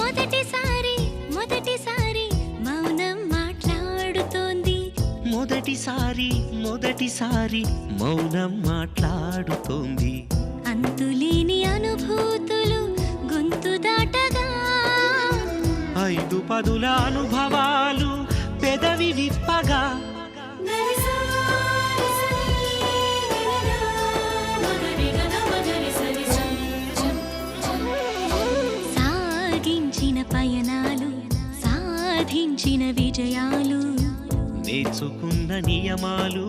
మొదటిసారి మొదటిసారి మౌనం మాట్లాడుతోంది. మొదటిసారి మౌనం మాట్లాడుతోంది. అంతులేని అనుభూతులు గొంతు దాటగా, 5 పదుల అనుభవాలు పెదవి విప్పగా, సాగించిన పయనాలు సాధించిన విజయాలు, నేర్చుకున్న నియమాలు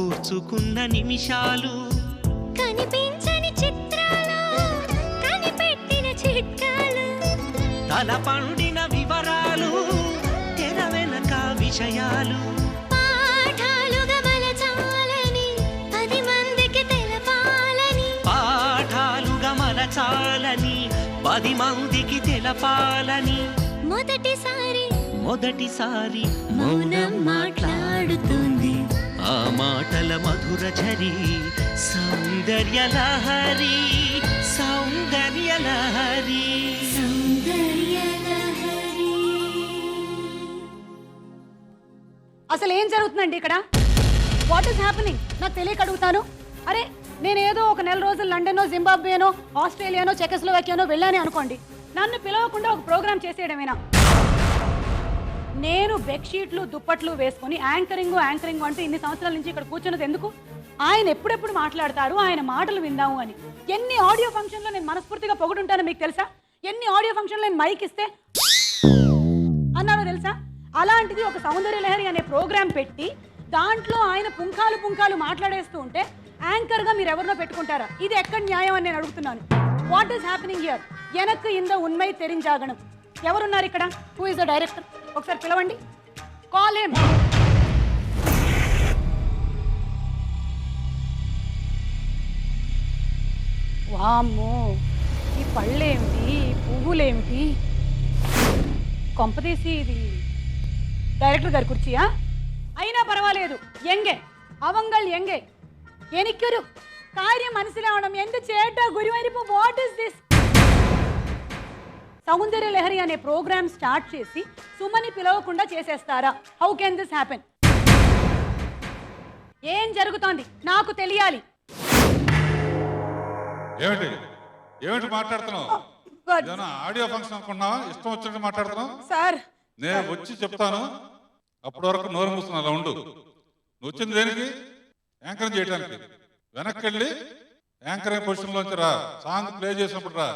ఊర్చుకున్న నిమిషాలు, కనిపించని చిత్రాలు కనిపెట్టిన చిట్కాలు, తల పండిన వివరాలు తెర వెనక విషయాలు, పాఠాలుగా మలచాలని 10 మందికి తెలపాలని, పాఠాలుగా మలచాలని 10 మందికి తెలపాలని. మొదటిసారి మౌనం మాట్లాడుతుంది. ఆ మాటల మధుర ఝరి సౌందర్య లహరి, సౌందర్య లహరి, సౌందర్య లహరి. అసలు ఏం జరుగుతుందండి ఇక్కడ? What is happening? నాకు తెలియక అడుగుతాను. అరే నేనేదో ఒక నెల రోజులు లండనో జింబాబ్వేనో ఆస్ట్రేలియానో చెకోస్లోవాకియానో వెళ్ళాను అనుకోండి, నన్ను పిలవకుండా ఒక ప్రోగ్రామ్ చేసేయడమేనా? నేను బెడ్షీట్లు దుప్పట్లు వేసుకొని యాంకరింగ్ అంటూ ఇన్ని సంవత్సరాల నుంచి ఇక్కడ కూర్చున్నది ఎందుకు? ఆయన ఎప్పుడెప్పుడు మాట్లాడతారు, ఆయన మాటలు విందాము అని. ఎన్ని ఆడియో ఫంక్షన్లో నేను మనస్ఫూర్తిగా పొగుడుంటానో మీకు తెలుసా? ఎన్ని ఆడియో ఫంక్షన్లో నేను మైక్ ఇస్తే అన్నారో తెలుసా? అలాంటిది ఒక సౌందర్య లహరి అనే ప్రోగ్రాం పెట్టి దాంట్లో ఆయన పుంఖాలు మాట్లాడేస్తూ ఉంటే యాంకర్గా మీరు ఎవరినో పెట్టుకుంటారా? ఇది ఎక్కడ న్యాయం అని నేను అడుగుతున్నాను. What is happening here? ఎనక్కు ఇంద ఉన్మై తెరింజాగణం. ఎవరున్నారు ఇక్కడ? Who is the director? ఒకసారి పిలవండి. Call him. వామ్మో, ఈ పళ్ళేమిటి, ఈ పువ్వులేమిటి? కొంపదీసి ఇది డైరెక్టర్ గారి కుర్చీయా? అయినా పర్వాలేదు, ఎంగే അവങ്ങൾ എങ്കെ എനിക്കൊരു കാര്യം മനസ്സിലാവണം. എന്ത് ചേട്ടാ ഗുരുവായൂരപ്പ, what is this? Soundarya Lahari అనే ప్రోగ్రామ్ స్టార్ట్ చేసి సుమని పిలవకుండా చేసేస్తారా? How can this happen? ఏం జరుగుతోంది నాకు తెలియాలి. ఏమిటి మాట్లాడుతున్నావు? ఆడియో ఫంక్షన్ అనుకున్నావా? ఇష్టం వచ్చినట్టు మాట్లాడుతున్నావు సార్. నేను వచ్చి చెప్తాను, అప్పటి వరకు నోరు మూస్తున్నా. అలా ఉండు. నువ్వు వచ్చింది దేనికి? యాంకరింగ్ చేయడానికి. వెనక్కి వెళ్ళి యాంకరింగ్ పొజిషన్లోంచి రా. సాంగ్ ప్లే చేసినప్పుడు రా.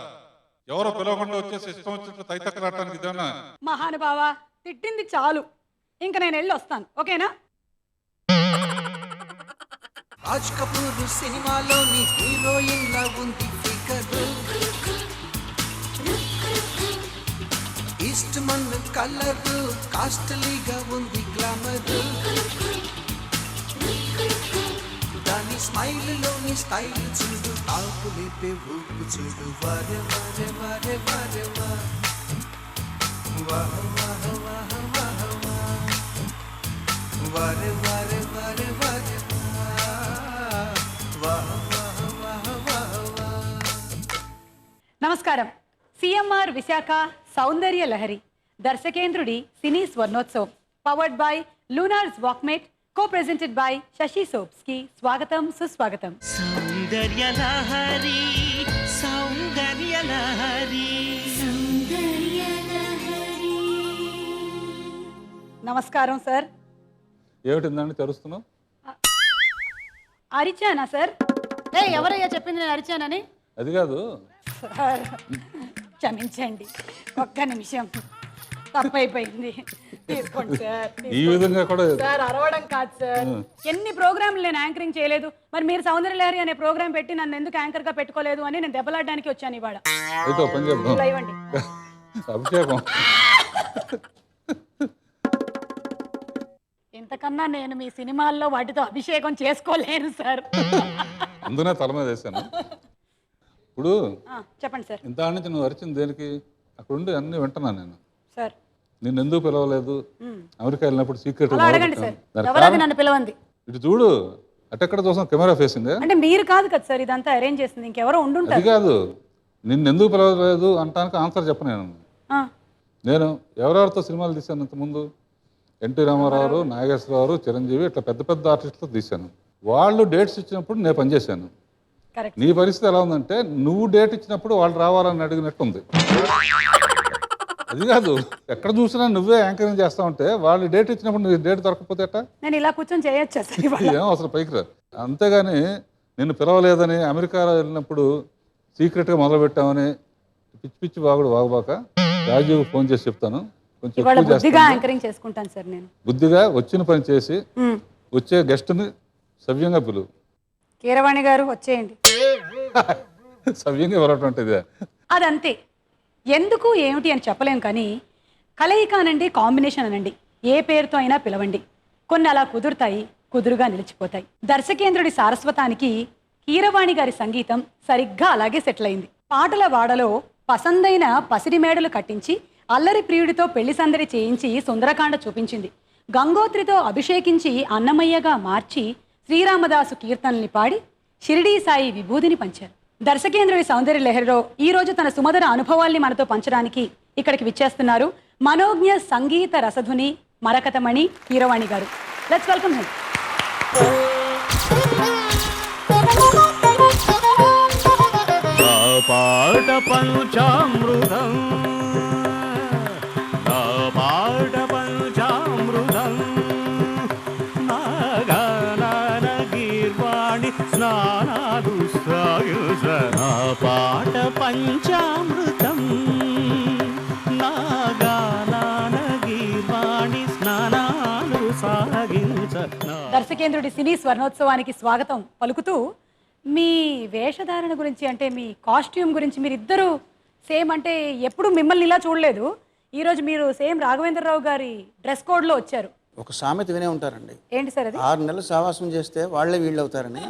ఎవరో పిలవకుండా వచ్చేసి ఇష్టం వచ్చినట్టు తైతక్కలాడటానికి ఇదేనా? మహానుభావ, తిట్టింది చాలు, ఇంకా నేను వెళ్ళి వస్తాను, ఓకేనా? రాజ్ కపూర్ సినిమాలోని హీరోయిన్ లా ఉంది ఫిగర్, ఈస్ట్ మన్ కలర్ కాస్ట్లీగా ఉంది గ్లామర్, దాని స్మైల్ లోని స్టైల్ చూడు, తాపు లేపే ఊపు చూడు. వారే వారే వారే వారే వాహ వాహ వాహ వాహ వారే వారే వారే వారే నమస్కారం. సిఎంఆర్ విశాఖ సౌందర్య లహరి దర్శకేంద్రుడి సినీ స్వర్ణోత్సవం powered by Lunars Walkmate, co-presented by Shashi Soaps ki స్వాగతం సుస్వాగతం. సౌందర్య లహరి, సౌందర్య లహరి, సౌందర్య లహరి. నమస్కారం సార్. ఏమిటిందండి తెరుస్తున్నావు? అరిచానా సార్? ఎవరయ్యా చెప్పింది నేను అరిచానని? అది కాదు సార్, క్షమించండి, ఒక్క నిమిషం తప్పైపోయింది, తీసుకోండి సార్. ఈ విధంగా కూడా సార్ అరవడం కాదు సార్, ఎన్ని ప్రోగ్రాంలు నేను యాంకరింగ్ చేయలేదు, మరి మీరు సౌందర్య లహరి అనే ప్రోగ్రామ్ పెట్టి నన్ను ఎందుకు యాంకర్ గా పెట్టుకోలేదు అని నేను దెబ్బలాడడానికి వచ్చాను ఇవాళ. అయితే పని చేద్దాం, ఇవ్వండి. అభిషేకం. ఇంతకన్నా నేను మీ సినిమాల్లో వాటితో అభిషేకం చేసుకోలేను సార్. అందునే తల మీద వేసాను. ఇప్పుడు చెప్పండి సార్. ఇంత నుంచి నువ్వు అరిచింది దేనికి? అక్కడ ఉండి అన్ని వింటున్నాను నేను. సార్ నిన్ను ఎందుకు పిలవలేదు? అమెరికా వెళ్ళినప్పుడు సీక్రెట్ అడగండి సార్, ఎవరది నన్ను పిలవంది? ఇటు చూడు, అటెక్కడ చూసాం కెమెరా ఫేసింగ్. అంటే మీరు కాదు కదా సార్ ఇదంతా అరేంజ్ చేసింది, ఇంకెవరో ఉండుంటారు. అది కాదు, నిన్ను ఎందుకు పిలవలేదు అంటానికి ఆన్సర్ చెప్పను నేను. ఆ, నేను ఎవరెవరితో సినిమాలు తీశాను ఇంతకుముందు? ఎన్టీ రామారావు, నాగేశ్వరరావు, చిరంజీవి, ఇట్లా పెద్ద పెద్ద ఆర్టిస్టులతో తీశాను. వాళ్ళు డేట్స్ ఇచ్చినప్పుడు నేను పనిచేశాను. కరెక్ట్. నీ పరిస్థితి ఎలా ఉందంటే నువ్వు డేట్ ఇచ్చినప్పుడు వాళ్ళు రావాలని అడిగినట్టుంది. అది కాదు, ఎక్కడ చూసినా నువ్వే యాంకరింగ్ చేస్తా ఉంటే వాళ్ళు డేట్ ఇచ్చినప్పుడు నువ్వు డేట్ దొరకకపోతే ఎట్టా? నేను ఇలా కూర్చొని చేయొచ్చా సార్ ఇవాళ? ఏం అవసరం పైకి రా. అంతేగాని నిన్ను పిలవలేదని అమెరికా వెళ్ళినప్పుడు సీక్రెట్గా మొదలుపెట్టామని పిచ్చి పిచ్చి వాగుడు వాగబాక. రాజీవ్ ఫోన్ చేసి చెప్తాను, కొంచెం ఇవాళ ఎక్కువ బుద్ధిగా చేస్తాను. యాంకరింగ్ చేసుకుంటాను సార్ నేను. బుద్ధిగా వచ్చిన పని చేసి ఉమ్. వచ్చే గెస్ట్ని సవ్యంగా పిలువు. కీరవాణి గారు వచ్చేయండి. సవ్యంగా ఇవ్వటం అంటే ఇదే. అదంతే. ఎందుకు ఏమిటి అని చెప్పలేం, కానీ కలయిక అనండి, కాంబినేషన్ అనండి, ఏ పేరుతో అయినా పిలవండి, కొన్ని అలా కుదురుతాయి, కుదురుగా నిలిచిపోతాయి. దర్శకేంద్రుడి సారస్వతానికి కీరవాణి గారి సంగీతం సరిగ్గా అలాగే సెటిల్ అయింది. పాటల వాడలో పసందైన పసిడి మేడలు కట్టించి అల్లరి ప్రియుడితో పెళ్లి సందడి చేయించి సుందరకాండ చూపించింది. గంగోత్రితో అభిషేకించి అన్నమయ్యగా మార్చి శ్రీరామదాసు కీర్తనల్ని పాడి షిరిడీ సాయి విభూదిని పంచారు. దర్శకేంద్రుడి సౌందర్య లహరిలో ఈ రోజు తన సుమధుర అనుభవాల్ని మనతో పంచడానికి ఇక్కడికి విచ్చేస్తున్నారు మనోజ్ఞ సంగీత రసధుని మరకతమణి కీరవాణి గారు. Let's welcome him. పాట పంచామృతం, నా పాట పంచామృతం, నాగాన గీర్వాణి స్నానాలు సాయుజ. నా పాట పంచామృతం, నాగాన గీర్వాణి స్నానాలు సాగించ. దర్శకేంద్రుడి సినీ స్వర్ణోత్సవానికి స్వాగతం పలుకుతూ మీ వేషధారణ గురించి, అంటే మీ కాస్ట్యూమ్ గురించి, మీరిద్దరూ సేమ్, అంటే ఎప్పుడు మిమ్మల్ని ఇలా చూడలేదు. ఈరోజు మీరు సేమ్ రాఘవేంద్రరావు గారి డ్రెస్ కోడ్లో వచ్చారు. ఒక సామెత వినే ఉంటారండి, ఏంటి సార్ అది? 6 నెలలు సావాసం చేస్తే వాళ్ళే వీళ్ళు అవుతారని.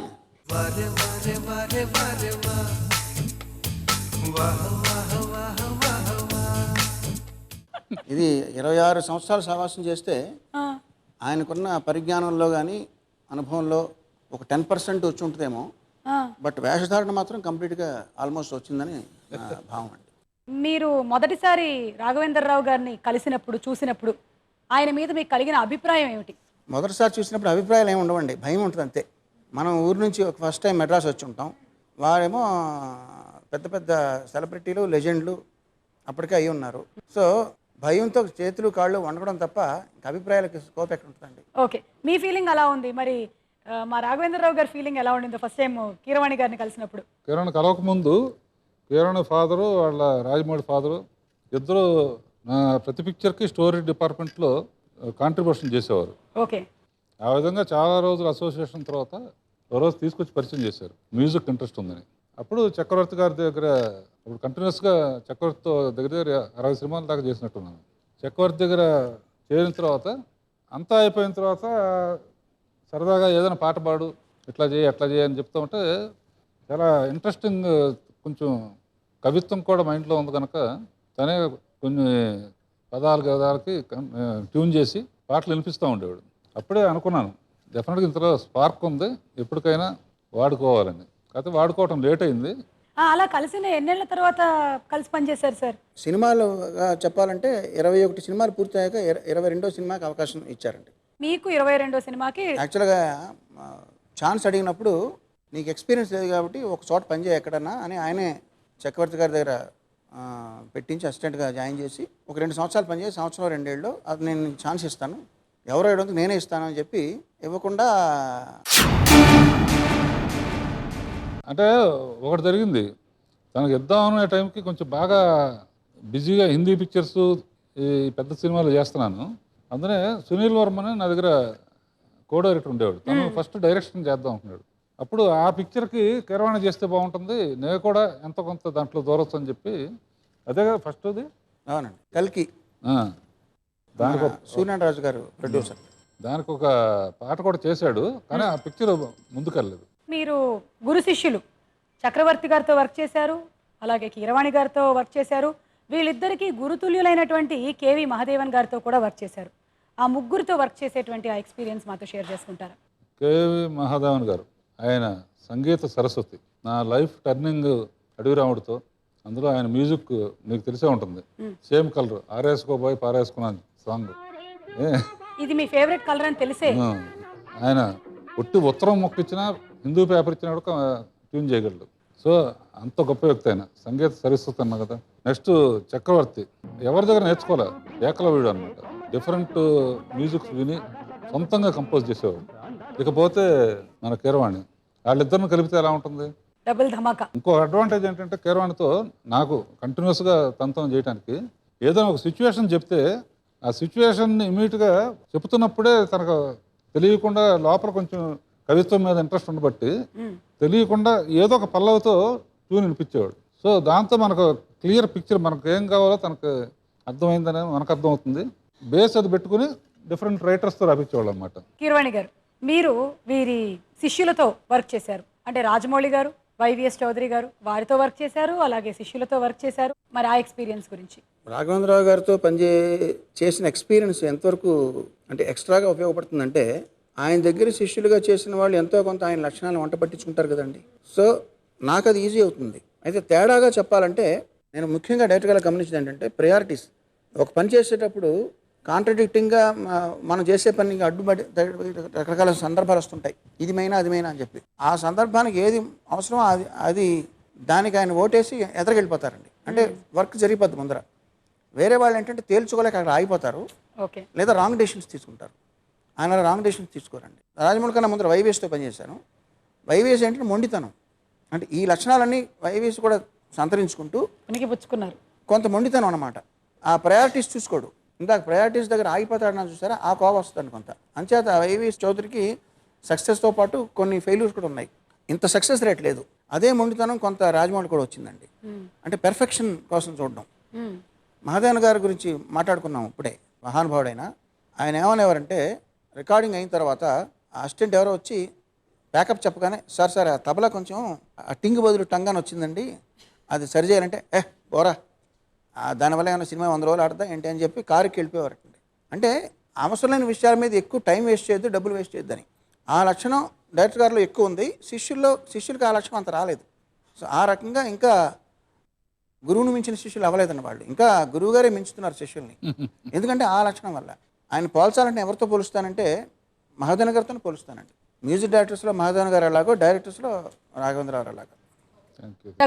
ఇది 26 సంవత్సరాలు సావాసం చేస్తే ఆ, ఆయనకున్న పరిజ్ఞానంలో కానీ అనుభవంలో ఒక 10% వచ్చి ఉంటుందేమో. ఆ. బట్ వేషధారణ మాత్రం కంప్లీట్గా ఆల్మోస్ట్ వచ్చిందని నా భావం అండి. మీరు మొదటిసారి రాఘవేంద్రరావు గారిని కలిసినప్పుడు, చూసినప్పుడు ఆయన మీద మీకు కలిగిన అభిప్రాయం ఏమిటి? మొదటిసారి చూసినప్పుడు అభిప్రాయాలు ఏమి ఉండవండి, భయం ఉంటుంది అంతే. మనం ఊరు నుంచి ఒక ఫస్ట్ టైం మెడ్రాస్ వచ్చి ఉంటాం, వారేమో పెద్ద పెద్ద సెలబ్రిటీలు, లెజెండ్లు అప్పటికే అయి ఉన్నారు. సో భయంతో చేతులు కాళ్ళు వణకడం తప్ప ఇంకా అభిప్రాయాలకు స్కోప్ ఎక్కడ ఉంటుందండి. ఓకే, మీ ఫీలింగ్ అలా ఉంది. మరి మా రాఘవేంద్రరావు గారి ఫీలింగ్ ఎలా ఉండిందో ఫస్ట్ టైం కీరవాణి గారిని కలిసినప్పుడు? కిరణ్ కలవకముందు కిరణ్ ఫాదరు, వాళ్ళ రాజమౌళి ఫాదరు ఇద్దరు నా ప్రతి పిక్చర్కి స్టోరీ డిపార్ట్మెంట్లో కాంట్రిబ్యూషన్ చేసేవారు. ఓకే. ఆ విధంగా చాలా రోజులు అసోసియేషన్ తర్వాత ఒక రోజు తీసుకొచ్చి పరిచయం చేశారు, మ్యూజిక్ ఇంట్రెస్ట్ ఉందని. అప్పుడు చక్రవర్తి గారి దగ్గర, అప్పుడు కంటిన్యూస్గా చక్రవర్తితో దగ్గర 60 సినిమాల దాకా చేసినట్టున్నాను. చక్రవర్తి దగ్గర చేరిన తర్వాత అంతా అయిపోయిన తర్వాత సరదాగా ఏదైనా పాట పాడు, ఇట్లా చేయి అట్లా చేయి అని చెప్తా ఉంటే చాలా ఇంట్రెస్టింగ్, కొంచెం కవిత్వం కూడా మైండ్లో ఉంది కనుక తనే కొన్ని పదాలకి ట్యూన్ చేసి పాటలు వినిపిస్తూ ఉండేవాడు. అప్పుడే అనుకున్నాను డెఫినెట్గా ఇంతలో స్పార్క్ ఉంది, ఎప్పటికైనా వాడుకోవాలని. కాకపోతే వాడుకోవటం లేట్ అయింది. అలా కలిసిన ఎన్నేళ్ల తర్వాత కలిసి పనిచేశారు సార్? సినిమాలు చెప్పాలంటే 21 సినిమాలు పూర్తయ్యాక 22వ సినిమాకి అవకాశం ఇచ్చారండి. మీకు 22వ సినిమాకి యాక్చువల్గా ఛాన్స్ అడిగినప్పుడు నీకు ఎక్స్పీరియన్స్ లేదు కాబట్టి ఒక చోట పనిచేయ ఎక్కడన్నా అని ఆయనే చక్రవర్తి గారి దగ్గర పెట్టించి అసిస్టెంట్గా జాయిన్ చేసి ఒక 2 సంవత్సరాలు పనిచేసి, సంవత్సరం 2 ఏళ్ళు అది నేను ఛాన్స్ ఇస్తాను, ఎవరో ఇవ్వడానికి నేనే ఇస్తాను అని చెప్పి ఇవ్వకుండా. అంటే ఒకటి జరిగింది, తనకు ఇద్దాం అనే టైంకి కొంచెం బాగా బిజీగా హిందీ పిక్చర్స్, ఈ పెద్ద సినిమాలు చేస్తున్నాను. అందునే సునీల్ వర్మని నా దగ్గర కో డైరెక్టర్ ఉండేవాడు, తను ఫస్ట్ డైరెక్షన్ చేద్దాం అనుకున్నాడు. అప్పుడు ఆ పిక్చర్కి కీరవాణి చేస్తే బాగుంటుంది, నేను కూడా ఎంతో కొంత దాంట్లో దూరొచ్చు అని చెప్పి, అదే కదా ఫస్ట్ అది. అవునండి, కల్కి. దానికి సూర్యనారాయణ గారు ప్రొడ్యూసర్. దానికి ఒక పాట కూడా చేశాడు, కానీ ఆ పిక్చర్ ముందుకెళ్ళలేదు. మీరు గురు శిష్యులు, చక్రవర్తి గారితో వర్క్ చేశారు, అలాగే కీరవాణి గారితో వర్క్ చేశారు. వీళ్ళిద్దరికీ గురుతుల్యులైనటువంటి కేవి మహాదేవన్ గారితో కూడా వర్క్ చేశారు. ఆ ముగ్గురితో వర్క్ చేసేటువంటి ఆ ఎక్స్పీరియన్స్ మాతో షేర్ చేసుకుంటారా? కేవి మహాదేవన్ గారు ఆయన సంగీత సరస్వతి. నా లైఫ్ టర్నింగ్ అడవి రాముడితో, అందులో ఆయన మ్యూజిక్ నీకు తెలిసే ఉంటుంది. సేమ్ కలర్ ఆరేసుకోబోయి పారేసుకున్నాను సాంగ్. ఇది మీ ఫేవరెట్ కలర్ అని తెలిసే ఆయన ఒట్టి ఉత్తరం మొక్క ఇచ్చినా హిందూ పేపర్ ఇచ్చినా కూడా ట్యూన్ చేయగలడు. సో అంత గొప్ప వ్యక్తి ఆయన. సంగీత సరస్వతి అన్నా కదా. నెక్స్ట్ చక్రవర్తి ఎవరి దగ్గర నేర్చుకోలే, ఏకలవ్యుడు అనమాట. డిఫరెంట్ మ్యూజిక్స్ విని సొంతంగా కంపోజ్ చేసేవాడు. ఇకపోతే మన కీరవాణి, వాళ్ళిద్దరిని కలిపితే ఎలా ఉంటుంది? డబుల్ ధమాకా. ఇంకో అడ్వాంటేజ్ ఏంటంటే కీరవాణితో నాకు కంటిన్యూస్గా తనతో చేయడానికి ఏదైనా ఒక సిచ్యువేషన్ చెప్తే ఆ సిచ్యువేషన్ని ఇమీడియట్గా చెప్తున్నప్పుడే తనకు తెలియకుండా లోపల కొంచెం కవిత్వం మీద ఇంట్రెస్ట్ ఉండబట్టి తెలియకుండా ఏదో ఒక పల్లవితో ట్యూన్ వినిపించేవాడు. సో దాంతో మనకు క్లియర్ పిక్చర్, మనకు ఏం కావాలో తనకు అర్థమైందని మనకు అర్థమవుతుంది. బేస్ అది పెట్టుకుని డిఫరెంట్ రైటర్స్తో రాపించేవాళ్ళు అనమాట. కీరవాణి గారు, మీరు వీరి శిష్యులతో వర్క్ చేశారు. అంటే రాజమౌళి గారు, వైవిఎస్ చౌదరి గారు, వారితో వర్క్ చేశారు, అలాగే శిష్యులతో వర్క్ చేశారు. మరి ఆ ఎక్స్పీరియన్స్ గురించి. రాఘవేంద్రరావు గారితో చేసిన ఎక్స్పీరియన్స్ ఎంతవరకు అంటే ఎక్స్ట్రాగా ఉపయోగపడుతుందంటే, ఆయన దగ్గర శిష్యులుగా చేసిన వాళ్ళు ఎంతో కొంత ఆయన లక్షణాలను వంట పట్టించుకుంటారు కదండి. సో నాకు అది ఈజీ అవుతుంది. అయితే తేడాగా చెప్పాలంటే నేను ముఖ్యంగా డైరెక్ట్గా గమనించింది ఏంటంటే ప్రయారిటీస్. ఒక పని చేసేటప్పుడు కాంట్రడిక్టింగ్గా మనం చేసే పని అడ్డుపడి రకరకాల సందర్భాలు వస్తుంటాయి. ఇది మైనా అది మైనా అని చెప్పి ఆ సందర్భానికి ఏది అవసరమో అది దానికి ఆయన ఓటేసి ఎదరగెళ్ళిపోతారండి. అంటే వర్క్ జరిగిపోద్ది ముందర. వేరే వాళ్ళు ఏంటంటే తేల్చుకోలేక అక్కడ ఆగిపోతారు, ఓకే, లేదా రాంగ్ డెసిషన్స్ తీసుకుంటారు. ఆయన రాంగ్ డెసిషన్స్ తీసుకోరండి. రాజమౌళి కన్నా ముందర వైవిఎస్తో పనిచేశాను. వైవిఎస్ ఏంటంటే మొండితనం. అంటే ఈ లక్షణాలన్నీ వైవిఎస్ కూడా సంతరించుకుంటూ పుచ్చుకున్నారు. కొంత మొండితనం అన్నమాట. ఆ ప్రయారిటీస్ చూసుకోడు. ఇందాక ప్రయారిటీస్ దగ్గర ఆగిపోతాడని చూసారా, ఆ కోపం వస్తుంది కొంత. అంచేత వైవిఎస్ చౌదరికి సక్సెస్తో పాటు కొన్ని ఫెయిల్యూర్స్ కూడా ఉన్నాయి. ఇంత సక్సెస్ రేట్ లేదు. అదే మొండితనం కొంత రాజమౌళి కూడా వచ్చిందండి. అంటే పెర్ఫెక్షన్ కోసం చూడడం. మహాదేవన్ గారి గురించి మాట్లాడుకున్నాం ఇప్పుడే, మహానుభావుడైన ఆయన. ఏమనేవారంటే రికార్డింగ్ అయిన తర్వాత అసిస్టెంట్ ఎవరో వచ్చి బ్యాకప్ చెప్పగానే, సార్ ఆ తబలా కొంచెం ఆ టింగ్ బదులు టంగ్ అని వచ్చిందండి, అది సరి చేయాలంటే పోరా, దానివల్ల ఏమైనా సినిమా 100 రోజులు ఆడదా ఏంటి అని చెప్పి కారుకి వెళ్ళిపోయేవారండి. అంటే అవసరమైన విషయాల మీద ఎక్కువ టైం వేస్ట్ చేయొద్దు, డబ్బులు వేస్ట్ చేయొద్దని. ఆ లక్షణం డైరెక్టర్ గారిలో ఎక్కువ ఉంది. శిష్యులకు ఆ లక్షణం అంత రాలేదు. సో ఆ రకంగా ఇంకా గురువును మించిన శిష్యులు అవ్వలేదండి వాళ్ళు. ఇంకా గురువుగారే మించుతున్నారు శిష్యుల్ని. ఎందుకంటే ఆ లక్షణం వల్ల. ఆయన పోల్చాలంటే ఎవరితో పోలుస్తానంటే మహాదేవన్ గారితో పోలుస్తానండి. మ్యూజిక్ డైరెక్టర్స్లో మహాదేవన్ గారు ఎలాగో, డైరెక్టర్స్లో రాఘవేంద్రరావు అలాగో.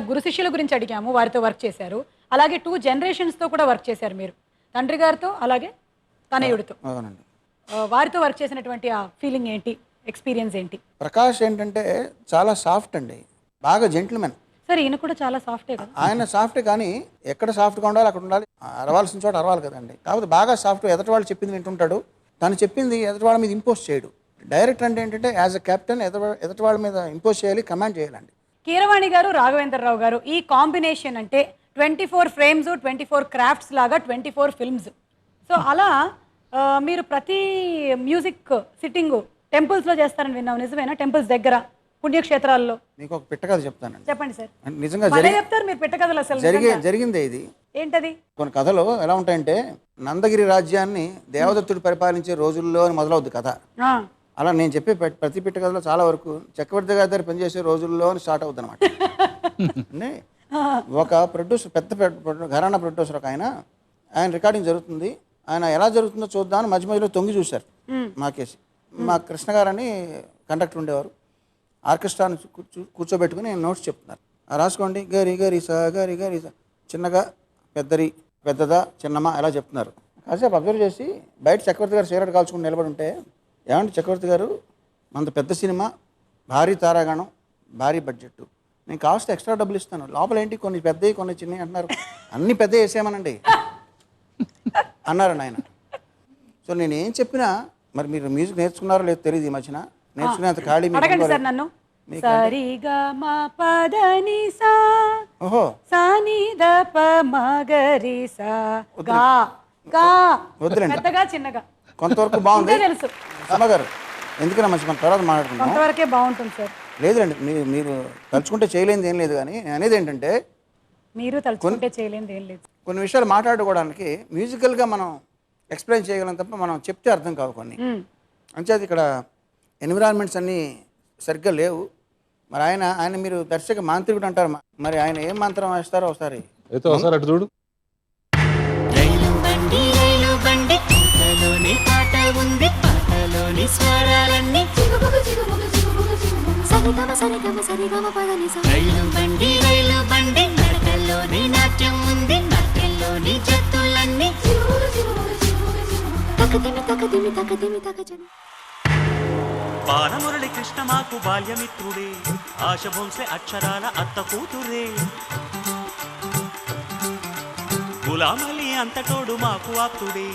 గురు శిష్యుల గురించి అడిగాము, వారితో వర్క్ చేశారు. అలాగే 2 జనరేషన్స్తో కూడా వర్క్ చేశారు మీరు, తండ్రి గారితో అలాగే తనయుడితో. అవునండి. వారితో వర్క్ చేసినటువంటి ఆ ఫీలింగ్ ఏంటి, ఎక్స్పీరియన్స్ ఏంటి? ప్రకాష్ ఏంటంటే చాలా సాఫ్ట్ అండి, బాగా జెంటిల్మెన్. సరే, ఈయన కూడా చాలా సాఫ్టే కదా. ఆయన సాఫ్టే, కానీ ఎక్కడ సాఫ్ట్గా ఉండాలి అక్కడ ఉండాలి. అరవాల్సిన చోట అరవాలి కదండి. కాకపోతే బాగా సాఫ్ట్. ఎదటి వాళ్ళు చెప్పింది వింటుంటాడు. తను చెప్పింది ఎదటి వాళ్ళ మీద ఇంపోజ్ చేయడు. డైరెక్టర్ అంటే ఏంటంటే యాజ్ అ కెప్టెన్ ఎదటి వాళ్ళ మీద ఇంపోజ్ చేయాలి, కమాండ్ చేయాలండి. కీరవాణి గారు, రాఘవేంద్రరావు గారు, ఈ కాంబినేషన్ అంటే 24 ఫ్రేమ్స్, 24 క్రాఫ్ట్స్ లాగా 24 ఫిల్మ్స్. సో అలా మీరు ప్రతి మ్యూజిక్ సిట్టింగ్ టెంపుల్స్లో చేస్తారని విన్నాం, నిజమేనా? టెంపుల్స్ దగ్గర, పుణ్యక్షేత్రాల్లో. మీకు ఒక పిట్ట కథ చెప్తానండి. చెప్పండి సార్. నిజంగా చెప్తారు మీరు పిట్ట కథలు. అసలు జరిగిందే ఇది. ఏంటది? కొన్ని కథలు ఎలా ఉంటాయంటే, నందగిరి రాజ్యాన్ని దేవదత్తుడు పరిపాలించే రోజుల్లో అని మొదలవుద్ది కథ. అలా నేను చెప్పే ప్రతి పిట్ట కథలో చాలా వరకు చక్రవర్తి గారి దగ్గర పనిచేసే రోజుల్లో స్టార్ట్ అవుద్ది అనమాట. అంటే ఒక ప్రొడ్యూసర్, పెద్ద ఘరానా ప్రొడ్యూసర్ ఒక ఆయన రికార్డింగ్ జరుగుతుంది. ఆయన ఎలా జరుగుతుందో చూద్దామని మధ్య మధ్యలో తొంగి చూశారు మాకేసి. మా కృష్ణ గారని కండక్టర్ ఉండేవారు. ఆర్కెస్ట్రాను కూర్చోబెట్టుకుని నోట్స్ చెప్తున్నారు. రాసుకోండి, గరి గరి సా గరి గరి సా, చిన్నగా పెద్దరి, పెద్దదా చిన్నమా ఎలా చెప్తున్నారు. కాసేపు అబ్జర్వ్ చేసి బయట చక్రవర్తి గారు సిగరెట్ కాల్చుకుని నిలబడి ఉంటే, ఏమంటే చక్రవర్తి గారు, మనది పెద్ద సినిమా, భారీ తారాగణం, భారీ బడ్జెట్, నేను కాస్ట్ ఎక్స్ట్రా డబ్బులు ఇస్తాను, లోపల ఏంటి కొన్ని పెద్దవి కొన్ని చిన్నవి అంటున్నారు, అన్ని పెద్ద వేసేయమనండి అన్నారండి ఆయన. సో నేను ఏం చెప్పినా, మరి మీరు మ్యూజిక్ నేర్చుకున్నారో లేదో తెలియదు. ఈ మధ్యన నేర్చుకునేంత ఖాళీ నన్ను సరిగా మా పదని సా, ఓహో, సాని ద ప మగరి సా, గా గా, వద్దులేండి, పెద్దగా చిన్నగా కొంతవరకు బాగుంది తెలుసు అమ్మగారు. ఎందుకన్నా మంచి మన తర్వాత మాట్లాడుకుందాం. కొంతవరకే బాగుంటుంది సార్. లేదండి, మీరు తలుచుకుంటే చేయలేనిది ఏం లేదు. కానీ అనేది ఏంటంటే, మీరు తలుచుకుంటే చేయలేనిది ఏం లేదు. కొన్ని విషయాలు మాట్లాడుకోవడానికి మ్యూజికల్గా మనం ఎక్స్ప్లెయిన్ చేయగలం తప్ప మనం చెప్తే అర్థం కావు కొన్ని. అంచేది ఇక్కడ ఎన్విరాన్మెంట్స్ అన్నీ సరిగ్గా లేవు. మరి ఆయన మీరు దర్శక మాంత్రికుడు అంటారు, మరి ఆయన ఏం మంత్రం వేస్తారో ఒకసారి అయితే ఒకసారి అటు చూడు. రైలు బండి పాటలోని పాట ఉంది, పాటలోని స్వరాలన్నీ సరిగమ సరిగమ సరిగమ పదని. రైలు బండి నడకల్లోని నాట్యం ఉంది, నాట్యంలోని జత్తులన్నీ తకదిమి తకదిమి తకదిమి తకజని. బాలమురళి కృష్ణ మాకు బాల్యమిత్రుడే, ఆశ భోంసే అక్షరాల అత్త కూతురే. గులామలి అంతటోడు మాకు ఆప్తుడే,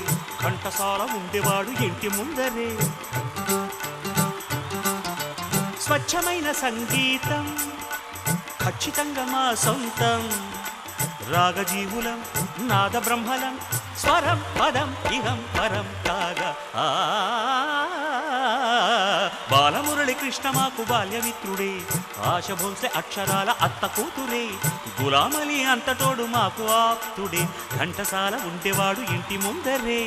ఘంటసాల ఉండేవాడు ఇంటి ముందరే. స్వచ్ఛమైన సంగీతం ఖచ్చితంగా మా సొంతం, రాగజీవులం నాద బ్రహ్మలం, స్వరం పదం ఇహం పరం కాగా. బాలమురళి కృష్ణ మాకు బాల్యమిత్రుడే, ఆశ భోంసే అక్షరాల అత్త కూతురే. గులామలి అంతటోడు మాకు ఆప్తుడే, ఘంటసాల ఉండేవాడు ఇంటి ముందరే.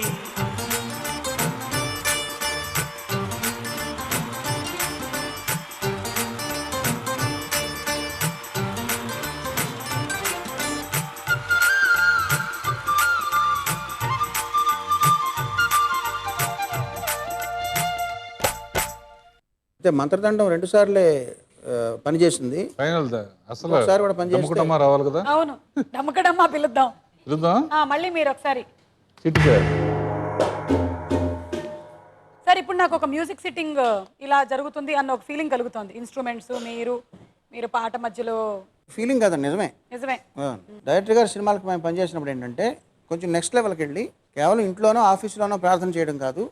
అయితే మంత్రదండం 2 సార్లే పనిచేసింది, ఫైనల్ అసలు ఒకసారి కూడా పనిచేస్తే డమ్ముకుటమ్మ రావాలి కదా. అవును, డమ్మకడమ్మా పిలుద్దాం. పిలుద్దాం మళ్ళీ మీరు ఒకసారి చిటికే. సార్ ఇప్పుడు నాకు ఒక మ్యూజిక్ సిట్టింగ్ ఇలా జరుగుతుంది అన్న ఒక ఫీలింగ్ కలుగుతుంది. ఇన్స్ట్రుమెంట్స్ మీరు పాట మధ్యలో ఫీలింగ్ కాదండి, నిజమే. డైరెక్టర్ గారు సినిమాలకు మేము పనిచేసినప్పుడు ఏంటంటే కొంచెం నెక్స్ట్ లెవెల్కి వెళ్ళి కేవలం ఇంట్లోనో ఆఫీసులోనో ప్రార్థన చేయడం కాదు,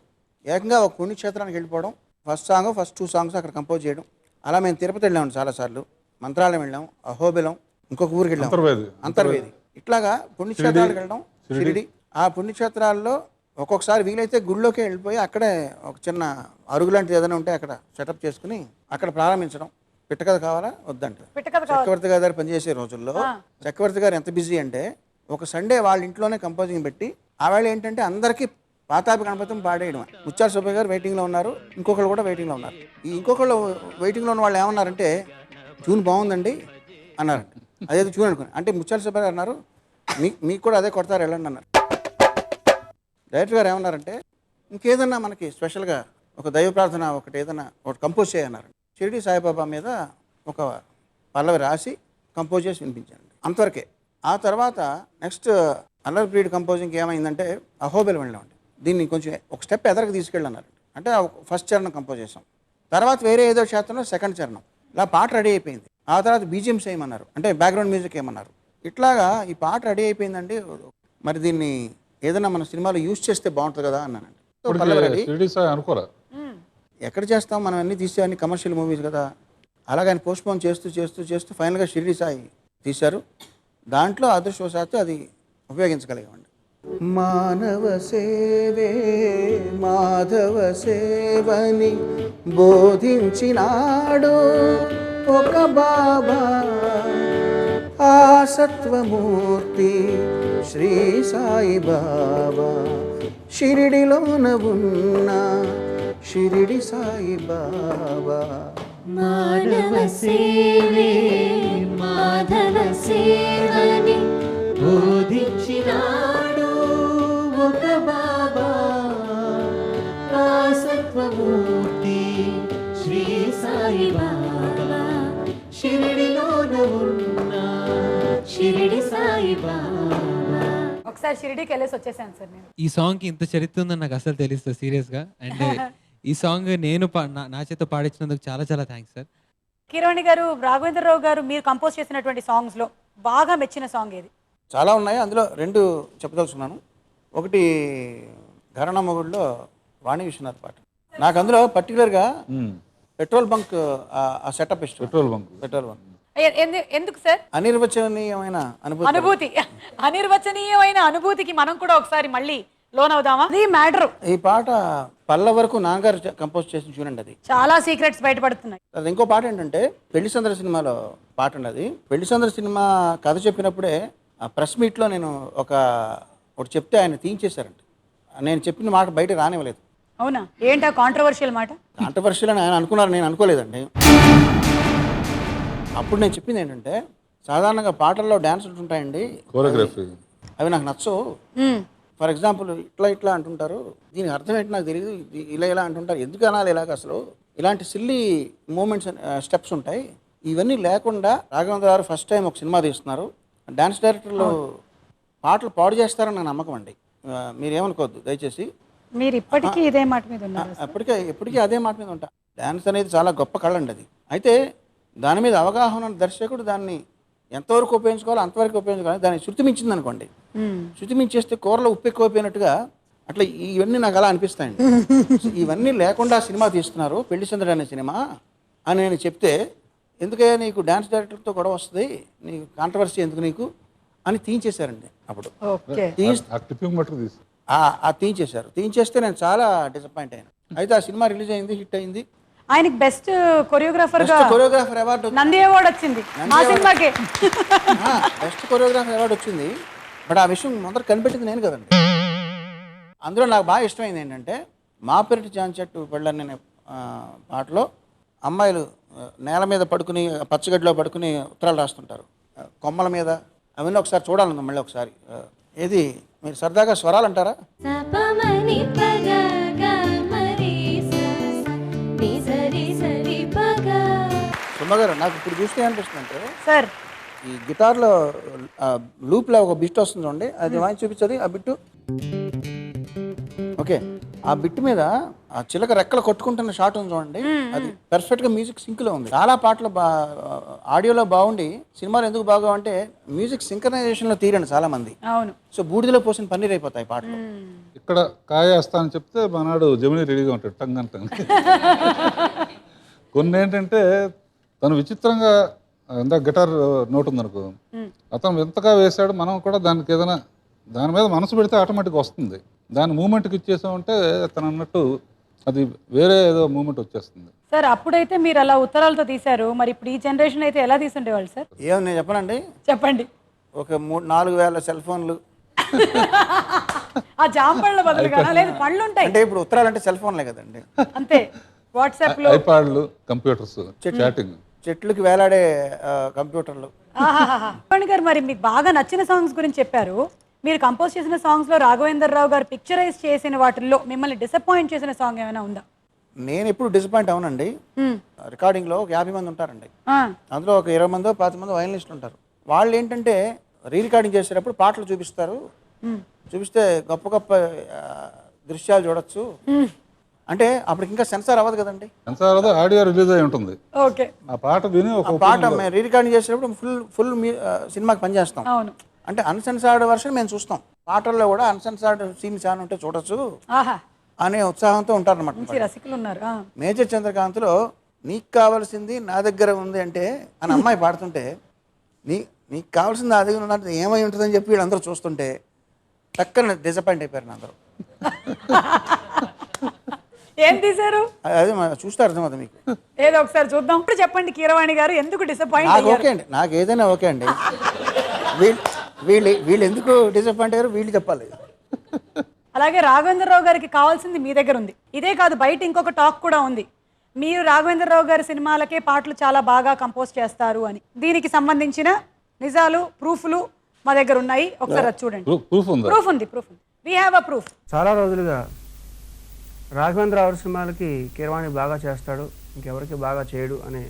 ఏకంగా ఒక పుణ్యక్షేత్రానికి వెళ్ళిపోవడం, ఫస్ట్ 2 సాంగ్స్ అక్కడ కంపోజ్ చేయడం. అలా మేము తిరుపతి వెళ్ళాము చాలాసార్లు, మంత్రాలయం వెళ్ళాం, అహోబిలం, ఇంకొక ఊరికి వెళ్ళాం అంతర్వేది. ఇట్లాగా పుణ్యక్షేత్రాలకు వెళ్ళడం, షిరిడి. ఆ పుణ్యక్షేత్రాల్లో ఒక్కొక్కసారి వీలైతే గుళ్ళోకి వెళ్ళిపోయి అక్కడే ఒక చిన్న అరుగు లాంటిది ఏదైనా ఉంటే అక్కడ సెటప్ చేసుకుని అక్కడ ప్రారంభించడం. పిట్టకథ కావాలా వద్దంటే చక్రవర్తి గారు పనిచేసే రోజుల్లో చక్రవర్తి గారు ఎంత బిజీ అంటే ఒక సండే వాళ్ళ ఇంట్లోనే కంపోజింగ్ పెట్టి ఆవేళ ఏంటంటే అందరికీ పాతాపి గణపతం పాడేయడం. ముత్యాల సుబ్బయ్య గారు వెయిటింగ్లో ఉన్నారు, ఇంకొకళ్ళు కూడా వెయిటింగ్లో ఉన్నారు. ఈ ఇంకొకళ్ళు వెయిటింగ్లో ఉన్న వాళ్ళు ఏమన్నారంటే ట్యూన్ బాగుందండి అన్నారంట. అదేదో ట్యూన్ అనుకుని అంటే ముత్యాల సుబ్బయ్య గారు అన్నారు మీకు కూడా అదే కొడతారు వెళ్ళండి అన్నారు. డైరెక్టర్ గారు ఏమన్నారంటే ఇంకేదన్నా మనకి స్పెషల్గా ఒక దైవ ప్రార్థన ఒకటి కంపోజ్ చేయన్నారు. షిరిడి సాయిబాబా మీద ఒక పల్లవి రాసి కంపోజ్ చేసి వినిపించాను, అంతవరకే. ఆ తర్వాత నెక్స్ట్ అల్లరి పీరియడ్ కంపోజింగ్కి ఏమైందంటే అహోబిలం వెళ్ళామండి. దీన్ని కొంచెం ఒక స్టెప్ ఎదరికి తీసుకెళ్ళన్నారు. అంటే ఫస్ట్ చరణం కంపోజ్ చేసాం, తర్వాత వేరే ఏదో చేతనో సెకండ్ చరణం, ఇలా పాట రెడీ అయిపోయింది. ఆ తర్వాత బీజిఎంస్ ఏమన్నారు అంటే బ్యాక్గ్రౌండ్ మ్యూజిక్ ఏమన్నారు. ఇట్లాగా ఈ పాట రెడీ అయిపోయిందండి, మరి దీన్ని ఏదైనా మన సినిమాలో యూజ్ చేస్తే బాగుంటుంది కదా అన్నానండి. అనుకోరా ఎక్కడ చేస్తాం మనం అన్నీ తీసేవన్నీ కమర్షియల్ మూవీస్ కదా. అలాగని పోస్ట్పోన్ చేస్తూ ఫైనల్గా షిరిడి సాయి తీశారు. దాంట్లో అదృష్టవశాత్తు అది ఉపయోగించగలిగామండి. మానవ సేవే మాధవ సేవని బోధించినాడు ఒక బాబా, ఆ సత్వమూర్తి శ్రీ సాయి బాబా, షిరిడిలోన ఉన్న షిరిడి సాయి బాబా. మానవ సేవే మాధవ సేవని బోధించినాడు ఒక బాబా, ఆ సత్వమూర్తి శ్రీ సాయి బాబా, షిరిడిలోన ఉన్న షిరిడి సాయి బాబా. ఒకసారి షిరిడికి వెళ్ళేసి వచ్చేసాను సార్ నేను. ఈ సాంగ్కి ఇంత చరిత్ర ఉందని నాకు అసలు తెలుస్తుంది సీరియస్గా. అండ్ ఈ సాంగ్ నేను నా చేత పాడించినందుకు చాలా చాలా థ్యాంక్స్ సార్. కీరవాణి గారు, రాఘవేంద్రరావు గారు మీరు కంపోజ్ చేసినటువంటి సాంగ్స్లో బాగా మెచ్చిన సాంగ్ ఏది? చాలా ఉన్నాయి, అందులో 2 చెప్పదలుచుకున్నాను. ఒకటి ఘరానా మొగుడులో వాణి విశ్వనాథ్ పాట. నాకు అందులో పర్టికులర్గా పెట్రోల్ బంక్ ఆ సెటప్ ఇష్టం. పెట్రోల్ బంక్ ఎందుకు సార్? అనిర్వచనీయమైన అనిర్వచనీయమైన అనుభూతికి మనం కూడా ఒకసారి మళ్ళీ లోన్ అవుదామా? ఇది మ్యాటర్. ఈ పాట పల్ల వరకు నాన్నగారు కంపోజ్ చేసి చూడండి, అది చాలా సీక్రెట్స్ బయటపడుతున్నాయి. అది ఇంకో పాట ఏంటంటే పెళ్లి సందడి సినిమాలో పాట ఉన్నది. పెళ్లి సందడి సినిమా కథ చెప్పినప్పుడే ఆ ప్రెస్ మీట్లో నేను ఒకటి చెప్తే ఆయన తీయించేశారంట. నేను చెప్పిన మాట బయట రానివ్వలేదు. అవునా? ఏంటా కాంట్రవర్షియల్ మాట? కాంట్రవర్షియల్ అని ఆయన అనుకున్నారు, నేను అనుకోలేదండి. అప్పుడు నేను చెప్పింది ఏంటంటే సాధారణంగా పాటల్లో డ్యాన్సులు ఉంటాయండి, కోరియోగ్రఫీ అవి నాకు నచ్చవు. ఫర్ ఎగ్జాంపుల్ ఇట్లా అంటుంటారు, దీనికి అర్థం ఏంటి నాకు తెలియదు, ఇలా అంటుంటారు, ఎందుకు అనాలి ఇలాగ, అసలు ఇలాంటి సిల్లీ మూమెంట్స్ స్టెప్స్ ఉంటాయి. ఇవన్నీ లేకుండా రాఘవేంద్ర గారు ఫస్ట్ టైం ఒక సినిమా తీస్తున్నారు, డాన్స్ డైరెక్టర్లు పాటలు పాడు చేస్తారని నా నమ్మకం అండి. మీరేమనుకోవద్దు దయచేసి. మీరు ఇప్పటికీ ఇదే మాట మీద ఉన్నారు. ఎప్పటికీ అదే మాట మీద ఉంటా. డ్యాన్స్ అనేది చాలా గొప్ప కళ అండి అది. అయితే దాని మీద అవగాహన ఉన్న దర్శకుడు దాన్ని ఎంతవరకు ఉపయోగించుకోవాలో అంతవరకు ఉపయోగించుకోవాలి. దాన్ని శృతి మించింది అనుకోండి, శృతి మించేస్తే కూరలో ఉప్పు ఎక్కువైపోయినట్టుగా అట్లా ఇవన్నీ నాకు అలా అనిపిస్తాయండి. ఇవన్నీ లేకుండా సినిమా తీస్తున్నారు, పెళ్లి చంద్రుడు అనే సినిమా అని నేను చెప్తే, ఎందుకయ్యా నీకు డ్యాన్స్ డైరెక్టర్తో గొడవ వస్తుంది, నీకు కాంట్రవర్సీ ఎందుకు నీకు అని తీయించేశారండి. అప్పుడు తీయించేశారు. తీయించేస్తే నేను చాలా డిసప్పాయింట్ అయ్యాను. అయితే ఆ సినిమా రిలీజ్ అయింది, హిట్ అయింది. ఆయనకి best choreographer award, Nandi award వచ్చింది మా సినిమాకి. బెస్ట్ కొరియోగ్రాఫర్ అవార్డు వచ్చింది. బట్ ఆ విషయం ముందర కనిపెట్టింది నేను కదండి. అందులో నాకు బాగా ఇష్టమైంది ఏంటంటే మా పెరటి జాన్ చెట్టు పెళ్ళని పాటలో అమ్మాయిలు నేల మీద పడుకుని పచ్చగడ్డిలో పడుకుని ఉత్తరాలు రాస్తుంటారు కొమ్మల మీద. అవన్నీ ఒకసారి చూడాలి మళ్ళీ ఒకసారి. ఏది మీరు సరదాగా స్వరాలు అంటారా? సుమ్మ గారు నాకు ఇప్పుడు చూస్తే అనిపిస్తుంది అంటే సార్ ఈ గిటార్లో లూప్లో ఒక బిట్ వస్తుంది చూడండి, అది వాయించి చూపించదు. ఆ బిట్టు ఓకే, ఆ బిట్ మీద ఆ చిలక రెక్కలు కొట్టుకుంటున్న షాట్ ఉంది చూడండి, అది పర్ఫెక్ట్గా మ్యూజిక్ సింక్లో ఉంది. చాలా పాటలు ఆడియోలో బాగుండి సినిమాలు ఎందుకు బాగా అంటే మ్యూజిక్ సింక్రనైజేషన్లో తీరండి చాలా మంది. అవును. సో బూడిదలో పోసిన పన్నీర్ అయిపోతాయి పాటలు. ఇక్కడ కాయేస్తా అని చెప్తే మనాడు జమిని రెడీగా ఉంటాడు టంగ్ అంటాను. కొన్ని ఏంటంటే తను విచిత్రంగా ఇందాక గిటార్ నోట్ ఉందనుకో, అతను ఎంతగా వేశాడు, మనం కూడా దానికి ఏదైనా దాని మీద మనసు పెడితే ఆటోమేటిక్గా వస్తుంది. దాని మూమెంట్కి ఇచ్చేసామంటే తను అన్నట్టు అది వేరే ఏదో మూమెంట్ వచ్చేస్తుంది. సార్ అప్పుడైతే మీరు అలా ఉత్తరాలతో తీశారు, మరి ఇప్పుడు ఈ జనరేషన్ అయితే ఎలా తీసుండేవాళ్ళు సార్? ఏమో నేను చెప్పనండి, చెప్పండి. ఒక 3-4 సెల్ ఫోన్లు, ఆ జాంపళ్ళ బదులుగా లేదు పళ్ళు ఉంటాయి అంటే ఇప్పుడు ఉత్తరాలు అంటే సెల్ ఫోన్లే కదండి, అంతే. వాట్సాప్ లో ఐపాడ్లు, కంప్యూటర్స్, చాటింగ్, చెట్లకి వేలాడే కంప్యూటర్లు. గారు మరి మీకు బాగా నచ్చిన సాంగ్స్ గురించి చెప్పారు. మీరు కంపోజ్ చేసిన సాంగ్స్ లో రాఘవేంద్రరావు గారు పిక్చరైజ్ చేసిన వాటిల్లో మిమ్మల్ని డిసప్పాయింట్ చేసిన సాంగ్ ఏమైనా ఉందా? నేను ఎప్పుడు డిసప్పాయింట్ అవునండి. రికార్డింగ్ లో ఒక 50 మంది ఉంటారండి, అందులో ఒక 20 మందో 10 మందో వయలినిస్టులు ఉంటారు. వాళ్ళు ఏంటంటే రీ రికార్డింగ్ చేసేటప్పుడు పాటలు చూపిస్తారు, చూపిస్తే గొప్ప గొప్ప దృశ్యాలు చూడొచ్చు అంటే అప్పుడు ఇంకా సెన్సార్ అవ్వదు కదండి. సెన్సార్ అవ్వదు, ఆడియో రిలీజ్ అయి ఉంటుంది. ఓకే, ఆ పాట విని ఒక పాట మేము రీ రికార్డింగ్ చేసేటప్పుడు ఫుల్ సినిమాకి పనిచేస్తాం. అవును, అంటే అన్సెన్సార్డ్ వర్షన్ మేము చూస్తాం. పాటల్లో కూడా అన్సెన్సార్డ్ సీన్స్ అని ఉంటే చూడొచ్చు అనే ఉత్సాహంతో ఉంటారన్నమాట. రసికులు ఉన్నారు. మేజర్ చంద్రకాంత్లో నీకు కావాల్సింది నా దగ్గర ఉంది అంటే అని అమ్మాయి పాడుతుంటే నీకు కావాల్సింది నా దగ్గర ఉన్నట్టు ఏమై ఉంటుందని చెప్పి వీళ్ళందరూ చూస్తుంటే టక్కన డిసప్పాయింట్ అయిపోయారు అందరూ. ఏం తీశారు అదే చూస్తే అర్థమవుతుంది మీకు. ఏదో ఒకసారి చూద్దాం. ఇప్పుడు చెప్పండి కీరవాణి గారు ఎందుకు డిసప్పాయింట్ అయ్యారు? ఓకే అండి, నాకు ఏదైనా ఓకే అండి. వీళ్ళు ఎందుకు డిసప్పాయింట్ అయ్యారు వీళ్ళు చెప్పాలి. అలాగే రాఘవేంద్రరావు గారికి కావాల్సింది మీ దగ్గర ఉంది. ఇదే కాదు, బయట ఇంకొక టాక్ కూడా ఉంది, మీరు రాఘవేంద్రరావు గారి సినిమాలకే పాటలు చాలా బాగా కంపోజ్ చేస్తారు అని. దీనికి సంబంధించిన నిజాలు, ప్రూఫ్లు మా దగ్గర ఉన్నాయి. ఒకసారి అది చూడండి. ప్రూఫ్ ఉంది. We have a proof. చాలా రోజులుగా రాఘవేంద్రరావు సినిమాలకి కీరవాణి బాగా చేస్తాడు, ఇంకెవరికి బాగా చేయడు అనే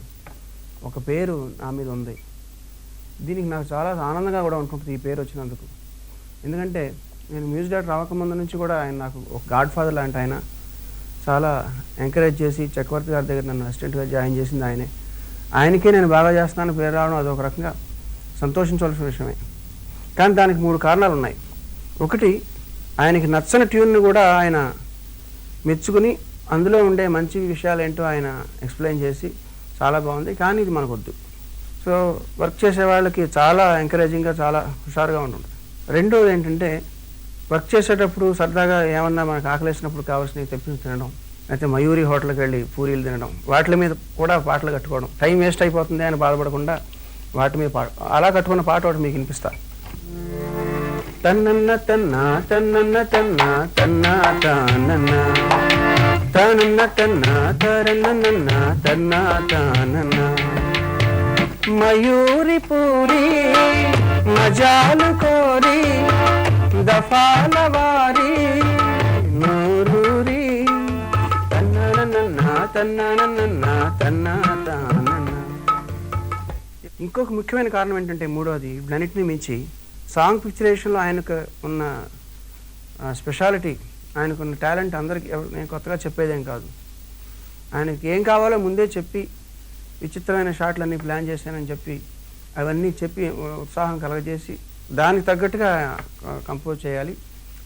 ఒక పేరు నా మీద ఉంది. దీనికి నాకు చాలా ఆనందంగా కూడా ఉంటుంది ఈ పేరు వచ్చినందుకు. ఎందుకంటే నేను మ్యూజిక్ డైరెక్టర్ రావకముందు నుంచి కూడా ఆయన నాకు ఒక గాడ్ ఫాదర్ లాంటి ఆయన. చాలా ఎంకరేజ్ చేసి చక్రవర్తి గారి దగ్గర నన్ను అసిస్టెంట్గా జాయిన్ చేసింది ఆయనే. ఆయనకే నేను బాగా చేస్తున్నాను పేరు రావడం అదొక రకంగా సంతోషించవలసిన విషయమే. కానీ దానికి 3 కారణాలు ఉన్నాయి. ఒకటి, ఆయనకి నచ్చని ట్యూన్ని కూడా ఆయన మెచ్చుకుని అందులో ఉండే మంచి విషయాలు ఏంటో ఆయన ఎక్స్ప్లెయిన్ చేసి చాలా బాగుంది, కానీ ఇది మనకొద్దు. సో వర్క్ చేసే వాళ్ళకి చాలా ఎంకరేజింగ్గా చాలా హుషారుగా ఉంటుంది. రెండోది ఏంటంటే వర్క్ చేసేటప్పుడు సరదాగా ఏమన్నా మనకు ఆకలేసినప్పుడు కావాల్సినవి తెప్పించి తినడం, అయితే మయూరి హోటల్కి వెళ్ళి పూరీలు తినడం, వాటి మీద కూడా పాటలు కట్టుకోవడం. టైం వేస్ట్ అయిపోతుంది అని బాధపడకుండా వాటి మీద అలా కట్టుకున్న పాట ఒకటి మీకు వినిపిస్తా. తన్నన్న తన్నా తన్నన్న తన్నా తన్నా తానన్న తనన్న తన్నా తరన్న తన్నా తానన్న మయూరి పూరి మజాలు కోరి దఫాల వారి నూరూరి ఇంకొక ముఖ్యమైన కారణం ఏంటంటే మూడోది వీటన్నిటిని మించి సాంగ్ పిక్చరేషన్లో ఆయనకు ఉన్న స్పెషాలిటీ, ఆయనకున్న టాలెంట్ అందరికీ నేను కొత్తగా చెప్పేదేం కాదు. ఆయనకి ఏం కావాలో ముందే చెప్పి విచిత్రమైన షాట్లన్నీ ప్లాన్ చేశానని చెప్పి అవన్నీ చెప్పి ఉత్సాహం కలగజేసి దానికి తగ్గట్టుగా కంపోజ్ చేయాలి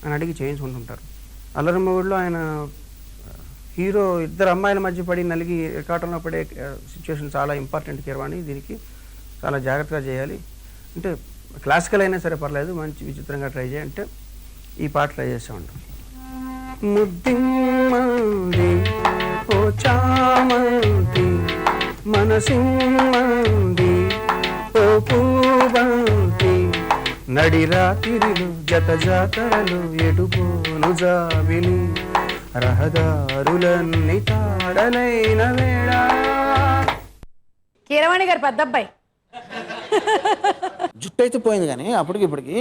అని అడిగి చేయించుకుంటుంటారు. అల్లరి మొగుడులో ఆయన హీరో ఇద్దరు అమ్మాయిల మధ్య పడి నలిగి రికార్డులో పడే సిచ్యువేషన్ చాలా ఇంపార్టెంట్ కీరవాణి. దీనికి చాలా జాగ్రత్తగా చేయాలి అంటే క్లాసికల్ అయినా సరే పర్లేదు, మంచి విచిత్రంగా ట్రై చేయంటే ఈ పాట ట్రై చేస్తూ ఉంటాం. ముద్దిమ్మంది ఓ చామంతి మనసిమ్మంది ఓ పూబంతి నడి రాత్రిలు జత జాతరలు ఎడుపోను జాబిలి రహదారులన్నీ తాడలైన వేళ. కీరవాణి గారు పెద్ద అబ్బాయి. జుట్టు అయితే పోయింది కానీ అప్పటికి ఇప్పటికి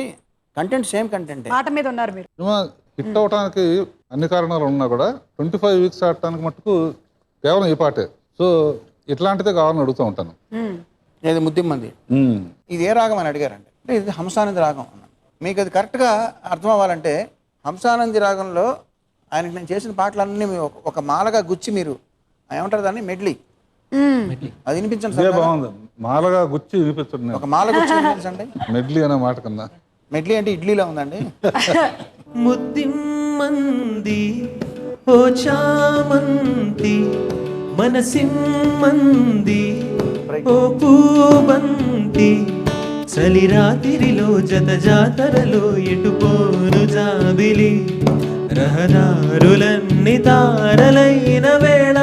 కంటెంట్ సేమ్ కంటెంట్. మాట మీద ఉన్నారు మీరు. సినిమా హిట్ అవడానికి అన్ని కారణాలు ఉన్నా కూడా 25 వీక్స్ ఆడటానికి మటుకు కేవలం ఈ పాటే. సో ఇట్లాంటిదే కావాలని అడుగుతూ ఉంటాను. ఏది ముద్దిమ్మంది ఇది ఏ రాగం అని అడిగారంటే అంటే ఇది హంసానంది రాగం అన్నాను. మీకు అది కరెక్ట్గా అర్థం అవ్వాలంటే హంసానంది రాగంలో ఆయనకి నేను చేసిన పాటలన్నీ ఒక మాలగా గుచ్చి మీరు ఏమంటారు దాన్ని మెడ్లీ అది వినిపించండి సార్. బాగుంది, మాలగా గుచ్చి వినిపించండి. ఒక మాల గుచ్చి వినిపించండి. మెడ్లీ అనే మాట కన్నా మెడ్లీ అంటే ఇడ్లీలా ఉందండి. ముద్దిమ్మంది ఓ చామంతి మనసిమ్మంది ఓ పూబంతి చలి రాత్రిలో జత జాతరలో ఎటుపోను జాబిలి రహదారులన్నీ తారలైన వేళ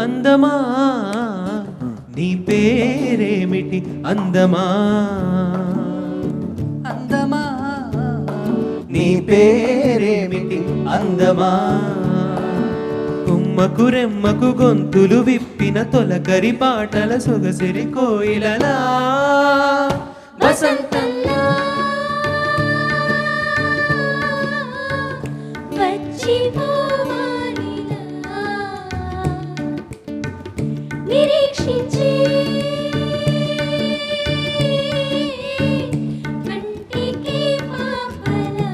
అందమా నీ పేరేమిటి అందమా అందమా నీ పేరేమిటి అందమా కుమ్మకు రెమ్మకు గొంతులు విప్పిన తొలకరి పాటల సొగసిరి కోయిలలా వసంతంలా వచ్చి పోవాలిలా నిరీక్షించి కంటికి పాపలా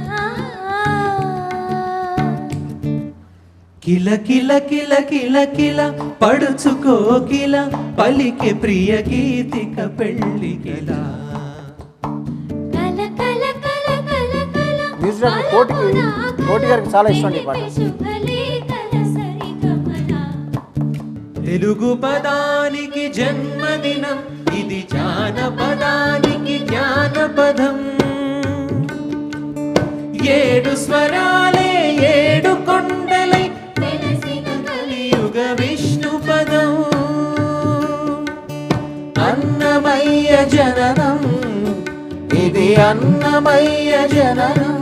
కిల కిల కిల కిల కిల పడుచుకోకిల పలికే ప్రియ గీతిక పెళ్ళికిలా కల కల కల కల కల మ్యూజిక్ కోటి గారికి చాలా ఇష్టం ఈ పాట. శుభలేఖల సరిగమలా తెలుగు పదానికి జన్మదినం ఇది జానపదానికి జ్ఞానపదం 7 స్వరాలే 7 కొండలై వెలసిన కలియుగ విష్ణు పదం అన్నమయ్య జననం ఇది అన్నమయ్య జననం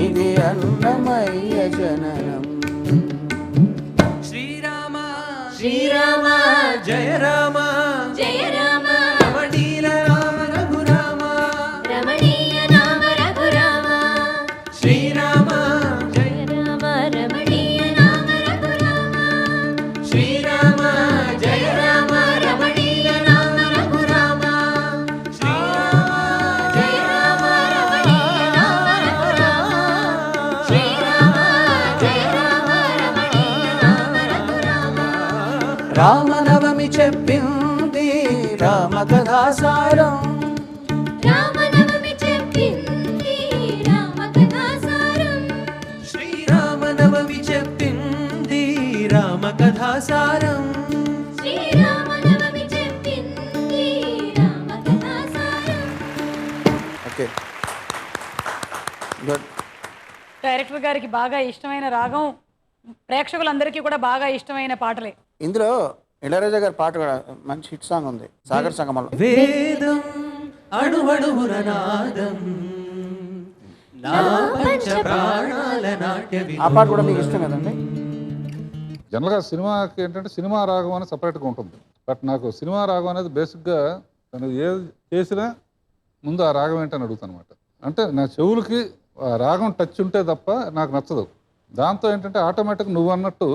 ఇది అన్నమయ్య జననం. శ్రీరామ శ్రీరామ జయ రామ జయ రామ రమణీల రామ రఘురామ రమణీయ నామ రఘురామ శ్రీరామ జయ రామ రమణీయ నామ రఘురామ శ్రీరామ జయ రామ రమణీయ నామ రఘురామ శ్రీరామ జయ రామ రమణీయ నామ రఘురామ శ్రీరామ జయ రామ రమణీయ నామ రఘురామ రామనవమి చెప్పింది రామ కథాసారం రామనవమి చెప్పింది రామ కథాసారం శ్రీరామనవమి చెప్పింది రామ కథాసారం శ్రీరామనవమి చెప్పింది రామ కథాసారం. Okay good. డైరెక్టర్ గారికి బాగా ఇష్టమైన రాగం, ప్రేక్షకులందరికీ కూడా బాగా ఇష్టమైన పాటలే. ఇందులో ఇళయరాజా గారి పాట కూడా మంచి హిట్ సాంగ్ ఉంది, సాగర్ సంగమంలో. వేదం అణువణువున నాదం నా పంచ ప్రాణాల నాట్య ఆ పాట కూడా మీకు ఇష్టం కదండి. జనరల్గా సినిమాకి ఏంటంటే సినిమా రాగం అని సపరేట్గా ఉంటుంది. బట్ నాకు సినిమా రాగం అనేది బేసిక్గా తను ఏది చేసినా ముందు ఆ రాగం ఏంటని అడుగుతాను అనమాట. అంటే నా చెవులకి ఆ రాగం టచ్ ఉంటే తప్ప నాకు నచ్చదు. దాంతో ఏంటంటే ఆటోమేటిక్ నువ్వు అన్నట్టు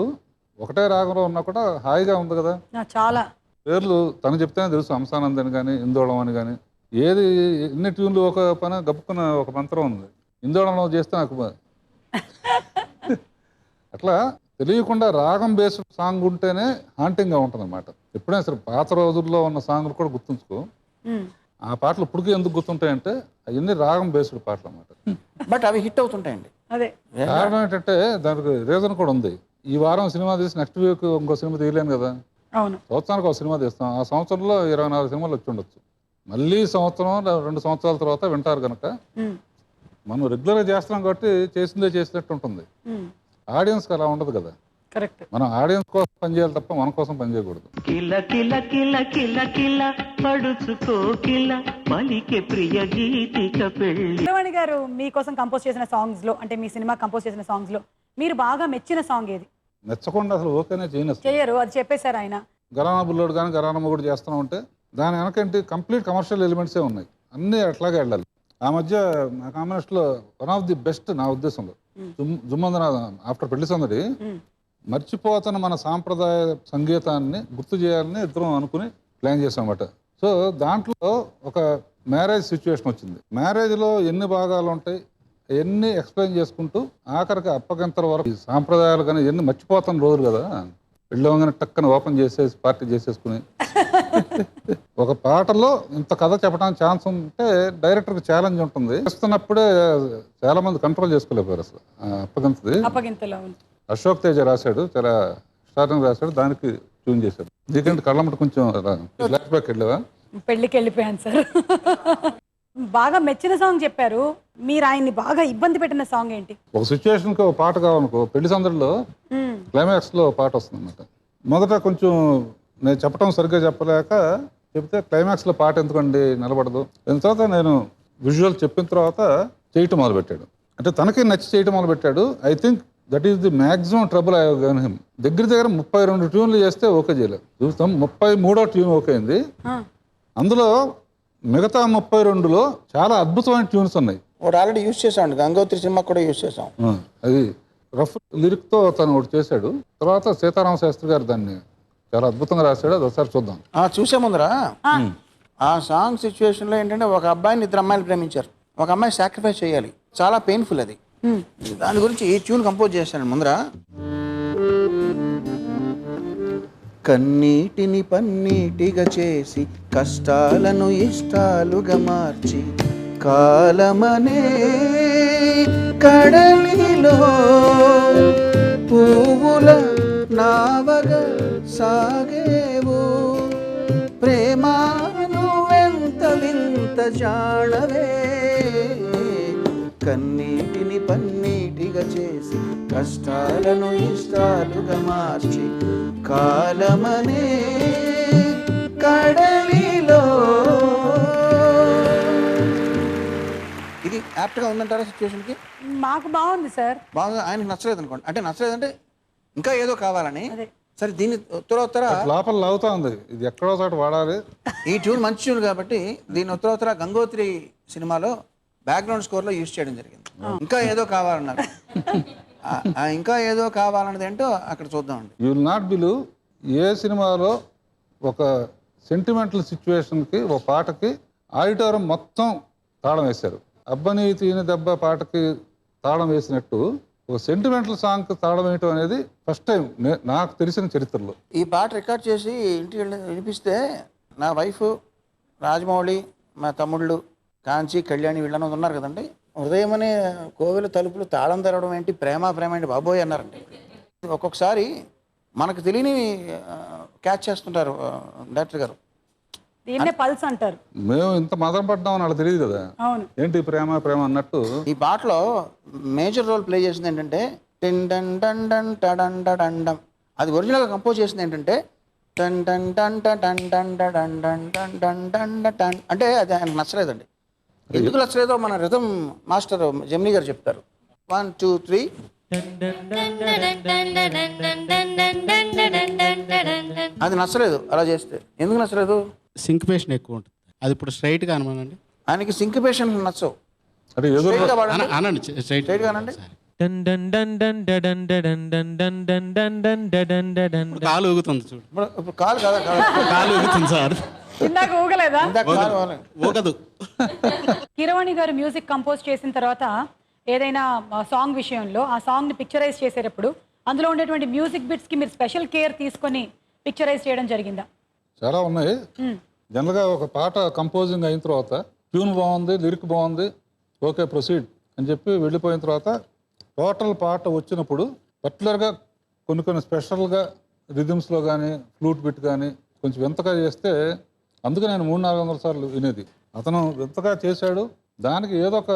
ఒకటే రాగంలో ఉన్నా కూడా హాయిగా ఉంది కదా. చాలా పేర్లు తను చెప్తేనే తెలుసు, హంసానంద్ అని కానీ ఇందోళం అని కానీ, ఏది ఎన్ని ట్యూన్లు ఒక పని గప్పుకున్న ఒక మంత్రం ఉంది. ఇందోళంలో చేస్తే నాకు అట్లా తెలియకుండా రాగం బేస్డ్ సాంగ్ ఉంటేనే హాంటింగ్గా ఉంటుంది అనమాట. ఎప్పుడైనా సరే పాత రోజుల్లో ఉన్న సాంగ్లు కూడా గుర్తుంచుకో. ఆ పాటలు ఇప్పటికీ ఎందుకు గుర్తుంటాయంటే అవన్నీ రాగం బేస్డ్ పాటలు అన్నమాట. బట్ అవి హిట్ అవుతుంటాయండి. అదే కారణం ఏంటంటే దానికి రీజన్ కూడా ఉంది. ఈ వారం సినిమా తీసి నెక్స్ట్ వీక్ ఇంకో సినిమా తీయలేను కదా. అవును, సంవత్సరానికి ఒక సినిమా తీస్తాం. ఆ సంవత్సరంలో 24 సినిమాలు వచ్చి ఉండొచ్చు. మళ్ళీ సంవత్సరం 2 సంవత్సరాల తర్వాత వింటారు కనుక మనం రెగ్యులర్గా చేస్తున్నాం కాబట్టి చేసిందే చేసినట్టు ఉంటుంది. ఆడియన్స్కి అలా ఉండదు కదా. కరెక్ట్. మనం ఆడియన్స్ కోసం పనిచేయాలి తప్ప మన కోసం పనిచేయకూడదు. కిల కిల కిల కిల కిల పడుచుకో కిల పలికే ప్రియ గీతిక పెళ్ళి. కీరవాణి గారు మీకోసం కంపోజ్ చేసిన సాంగ్స్ లో, అంటే మీ సినిమా కంపోజ్ చేసిన సాంగ్స్ లో మీరు బాగా మెచ్చిన సాంగ్ ఏది? మెచ్చకుండా అసలు ఓకేనే చేయరు, అది చెప్పేశారు ఆయన. గరానా బుల్లోడు కానీ గరానా మొగుడు చేస్తున్నాం అంటే దాని వెనకేంటి కంప్లీట్ కమర్షియల్ ఎలిమెంట్సే ఉన్నాయి. అన్నీ అట్లాగే వెళ్ళాలి. ఆ మధ్య నా కాంబినేషన్లో వన్ ఆఫ్ ది బెస్ట్ నా ఉద్దేశంలో జుమ్మందనాథ ఆఫ్టర్ పెళ్లి సందడి మర్చిపోతున్న మన సాంప్రదాయ సంగీతాన్ని గుర్తు చేయాలని ఇద్దరం అనుకుని ప్లాన్ చేసాం అన్నమాట. సో దాంట్లో ఒక మ్యారేజ్ సిచ్యువేషన్ వచ్చింది. మ్యారేజ్లో ఎన్ని భాగాలు ఉంటాయి ఎన్ని ఎక్స్ప్లెయిన్ చేసుకుంటూ ఆఖరికి అప్పగింతల వరకు ఈ సాంప్రదాయాలు కానీ ఎన్ని మర్చిపోతున్న రోజులు కదా. వెళ్ళవగానే టక్కన ఓపెన్ చేసేసి పార్టీ చేసేసుకుని ఒక పాటలో ఇంత కథ చెప్పడానికి ఛాన్స్ ఉంటే డైరెక్టర్కి ఛాలెంజ్ ఉంటుంది. చేస్తున్నప్పుడే చాలా మంది కంట్రోల్ చేసుకోలేకపోయారు అసలు. అప్పగింతది అశోక్ తేజ రాశాడు, చాలా స్టార్టింగ్ రాశాడు, దానికి ట్యూన్ చేశాడు. ఎందుకంటే కళ్ళమ్మట కొంచెం ఫ్లాష్ బ్యాక్ వెళ్ళావా? పెళ్లికి వెళ్ళిపోయాను సార్. బాగా మెచ్చిన సాంగ్ చెప్పారు, మీరు ఆయన్ని బాగా ఇబ్బంది పెట్టిన సాంగ్ ఏంటి? ఒక సిచ్యువేషన్కి ఒక పాట కావాలనుకో, పెళ్లి సందడిలో క్లైమాక్స్లో పాట వస్తుంది అన్నమాట. మొదట కొంచెం నేను చెప్పడం సరిగ్గా చెప్పలేక చెప్తే క్లైమాక్స్లో పాట ఎందుకండి నిలబడదు. దాని తర్వాత నేను విజువల్ చెప్పిన తర్వాత చేయటం మొదలుపెట్టాడు. అంటే తనకి నచ్చి చేయటం మొదలుపెట్టాడు. I think that is the maximum trouble I have given him. దగ్గర 32 ట్యూన్లు చేస్తే ఓకే చేయలేదు. చూస్తాం 33వ ట్యూన్ ఓకే అయింది. అందులో మిగతా 32లో చాలా అద్భుతమైన ట్యూన్స్ ఉన్నాయి. ఒకటి ఆల్రెడీ యూజ్ చేసాం, గంగోత్రి సినిమా కూడా యూజ్ చేసాం. అది రఫ్ లిరిక్తో తను ఒకటి చేశాడు. తర్వాత సీతారామ శాస్త్రి గారు దాన్ని చాలా అద్భుతంగా రాశాడు. అది ఒకసారి చూద్దాం. చూసే ముందరా ఆ సాంగ్ సిచ్యువేషన్లో ఏంటంటే ఒక అబ్బాయిని 2 అమ్మాయిలు ప్రేమించారు. ఒక అమ్మాయి సాక్రిఫైస్ చేయాలి, చాలా పెయిన్ఫుల్ అది. దాని గురించి ఈ ట్యూన్ కంపోజ్ చేశాను ముందర. కన్నీటిని పన్నీటిగా చేసి కష్టాలను ఇష్టాలుగా మార్చి కాలమనే కడలిలో పువ్వుల నావగా సాగేవు ప్రేమాను ఎంత వింత జాడవే. కన్నీటిని పన్నీటిగా చేసి కష్టాలను ఇష్టాలుగా మార్చి కాలమనే కడలిలో. ఇది యాప్ట్గా ఉందంటారా సిచ్యువేషన్కి? మాకు బాగుంది సార్. బాగా ఆయనకు నచ్చలేదు అనుకోండి. అంటే నచ్చలేదంటే ఇంకా ఏదో కావాలని. సరే దీన్ని ఉత్తర లోపల లాగుతా ఉంది, ఇది ఎక్కడో చోట వాడాలి. ఈ ట్యూన్ మంచి ట్యూన్ కాబట్టి దీన్ని ఉత్తర గంగోత్రి సినిమాలో బ్యాక్గ్రౌండ్ స్కోర్లో యూజ్ చేయడం జరిగింది. ఇంకా ఏదో కావాలన్నారు. ఇంకా ఏదో కావాలన్నది ఏంటో అక్కడ చూద్దామండి. యూ విల్ నాట్ బిలీవ్, ఏ సినిమాలో ఒక సెంటిమెంటల్ సిచ్యువేషన్కి ఒక పాటకి ఆడిటోరియం మొత్తం తాళం వేశారు. అబ్బని తీని దెబ్బ పాటకి తాళం వేసినట్టు ఒక సెంటిమెంటల్ సాంగ్కి తాళం వేయటం అనేది ఫస్ట్ టైం నాకు తెలిసిన చరిత్రలో. ఈ పాట రికార్డ్ చేసి ఇంటికి వినిపిస్తే నా వైఫ్, రాజమౌళి, మా తమ్ముళ్ళు కాంచి, కళ్యాణి వీళ్ళని ఉన్నారు కదండి. హృదయం అనే కోవెల తలుపులు తాళం తెరవడం ఏంటి, ప్రేమ ఏంటి బాబోయ్ అన్నారండి. ఒక్కొక్కసారి మనకు తెలియని క్యాచ్ చేస్తుంటారు డైరెక్టర్ గారు. దీన్నే పల్స్ అంటారు. మేము ఇంత మదన పడ్డామని వాళ్ళకి తెలియదు కదా ఏంటి ప్రేమ అన్నట్టు. ఈ పాటలో మేజర్ రోల్ ప్లే చేసింది ఏంటంటే టెన్ డన్ డన్ డన్ టడన్ డన్. అది ఒరిజినల్గా కంపోజ్ చేసింది ఏంటంటే టన్ టన్ టన్ టన్ టన్ టన్ టన్ టన్ టన్ టన్ టన్. అంటే అది ఆయనకు నచ్చలేదండి. ఎందుకు నచ్చలేదో మన రిథమ్ మాస్టర్ జెమినీ గారు చెప్తారు. 1 2 3 అది నచ్చలేదు అలా చేస్తే. ఎందుకు నచ్చలేదు? సింక్పేషన్ ఎక్కువ ఉంటుంది. అది ఇప్పుడు స్ట్రైట్గా అనమానండి. ఆయనకి సింక్పేషన్ నచ్చవు. అంటే ఎదురు Straight గా పాడండి. అనండి స్ట్రైట్ Straight గా అనండి. కాలు ఊగుతుంది చూడు. ఇప్పుడు కాలు కదా కాలు ఊగుతుంది సార్. ఇందాక ఊగలేదా? ఇందాక కాలు వాలి. ఊగదు. కీరవాణి గారు మ్యూజిక్ కంపోజ్ చేసిన తర్వాత ఏదైనా సాంగ్ విషయంలో ఆ సాంగ్ని పిక్చరైజ్ చేసేటప్పుడు అందులో ఉండేటువంటి మ్యూజిక్ బిట్స్కి మీరు స్పెషల్ కేర్ తీసుకొని పిక్చరైజ్ చేయడం జరిగిందా? చాలా ఉన్నాయి. జనరల్గా ఒక పాట కంపోజింగ్ అయిన తర్వాత ట్యూన్ బాగుంది, లిరిక్ బాగుంది, ఓకే ప్రొసీడ్ అని చెప్పి వెళ్ళిపోయిన తర్వాత టోటల్ పాట వచ్చినప్పుడు పర్టికులర్గా కొన్ని స్పెషల్గా రిథమ్స్లో కానీ ఫ్లూట్ బిట్ కానీ కొంచెం వింతగా చేస్తే, అందుకే నేను 300-400 సార్లు వినేది. అతను వింతగా చేశాడు, దానికి ఏదో ఒక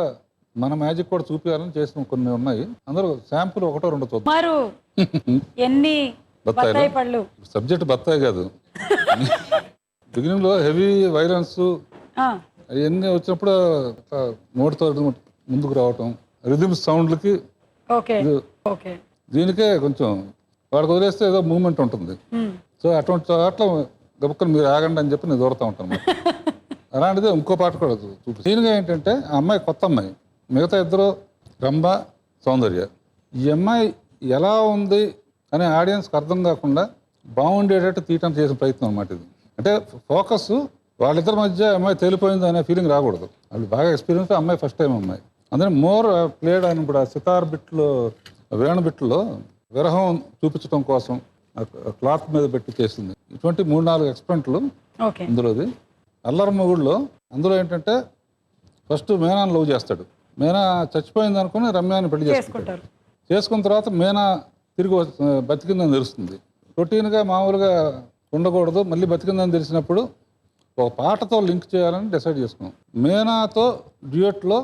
మన మ్యాజిక్ కూడా చూపించాలని చేసిన కొన్ని ఉన్నాయి. అందరూ శాంపుల్ 1-2 చూద్దాం. మారు ఎన్ని బత్తాయి పళ్ళు? సబ్జెక్ట్ బత్తాయి కాదు. బిగినింగ్లో హెవీ వైలెన్స్ అవన్నీ వచ్చినప్పుడు నోటితో ముందుకు రావటం, రిథమ్స్ సౌండ్లకి ఓకే ఓకే దీనికే కొంచెం వాడికి వదిలేస్తే ఏదో మూమెంట్ ఉంటుంది. సో అటువంటి చోట్ల గబుక్కని మీరు ఆగండి అని చెప్పి నేను దూరుతూ ఉంటాను. అలాంటిది ఇంకో పాట కూడా చూపి. దీనిగా ఏంటంటే ఆ అమ్మాయి కొత్త అమ్మాయి, మిగతా ఇద్దరు రంభ, సౌందర్య. ఈ అమ్మాయి ఎలా ఉంది అనే ఆడియన్స్కి అర్థం కాకుండా బాగుండేటట్టు తీయటానికి చేసిన ప్రయత్నం అన్నమాట ఇది. అంటే ఫోకస్ వాళ్ళిద్దరి మధ్య అమ్మాయి తేలిపోయింది అనే ఫీలింగ్ రాకూడదు. వాళ్ళు బాగా ఎక్స్పీరియన్స్, అమ్మాయి ఫస్ట్ టైం అమ్మాయి. అందుకని మోర్ ప్లేడ్ అని ఇప్పుడు ఆ సితార్ బిట్లో, వేణు బిట్లో విరహం చూపించడం కోసం క్లాత్ మీద పెట్టి చేసింది. ఇటువంటి 3-4 ఎక్స్పెరిమెంట్లు ఇందులోది. అల్లరి మొగుడులో అందులో ఏంటంటే ఫస్ట్ మీనాని లవ్ చేస్తాడు. మీనా చచ్చిపోయింది అనుకుని రమ్యాని పెళ్లి చేసుకుంటాడు. చేసుకున్న తర్వాత మీనా తిరిగి బతికిందని తెలుస్తుంది. రొటీన్గా మామూలుగా ఉండకూడదు, మళ్ళీ బతికిందని తెలిసినప్పుడు ఒక పాటతో లింక్ చేయాలని డిసైడ్ చేసుకున్నాం. మీనాతో డ్యూయట్లో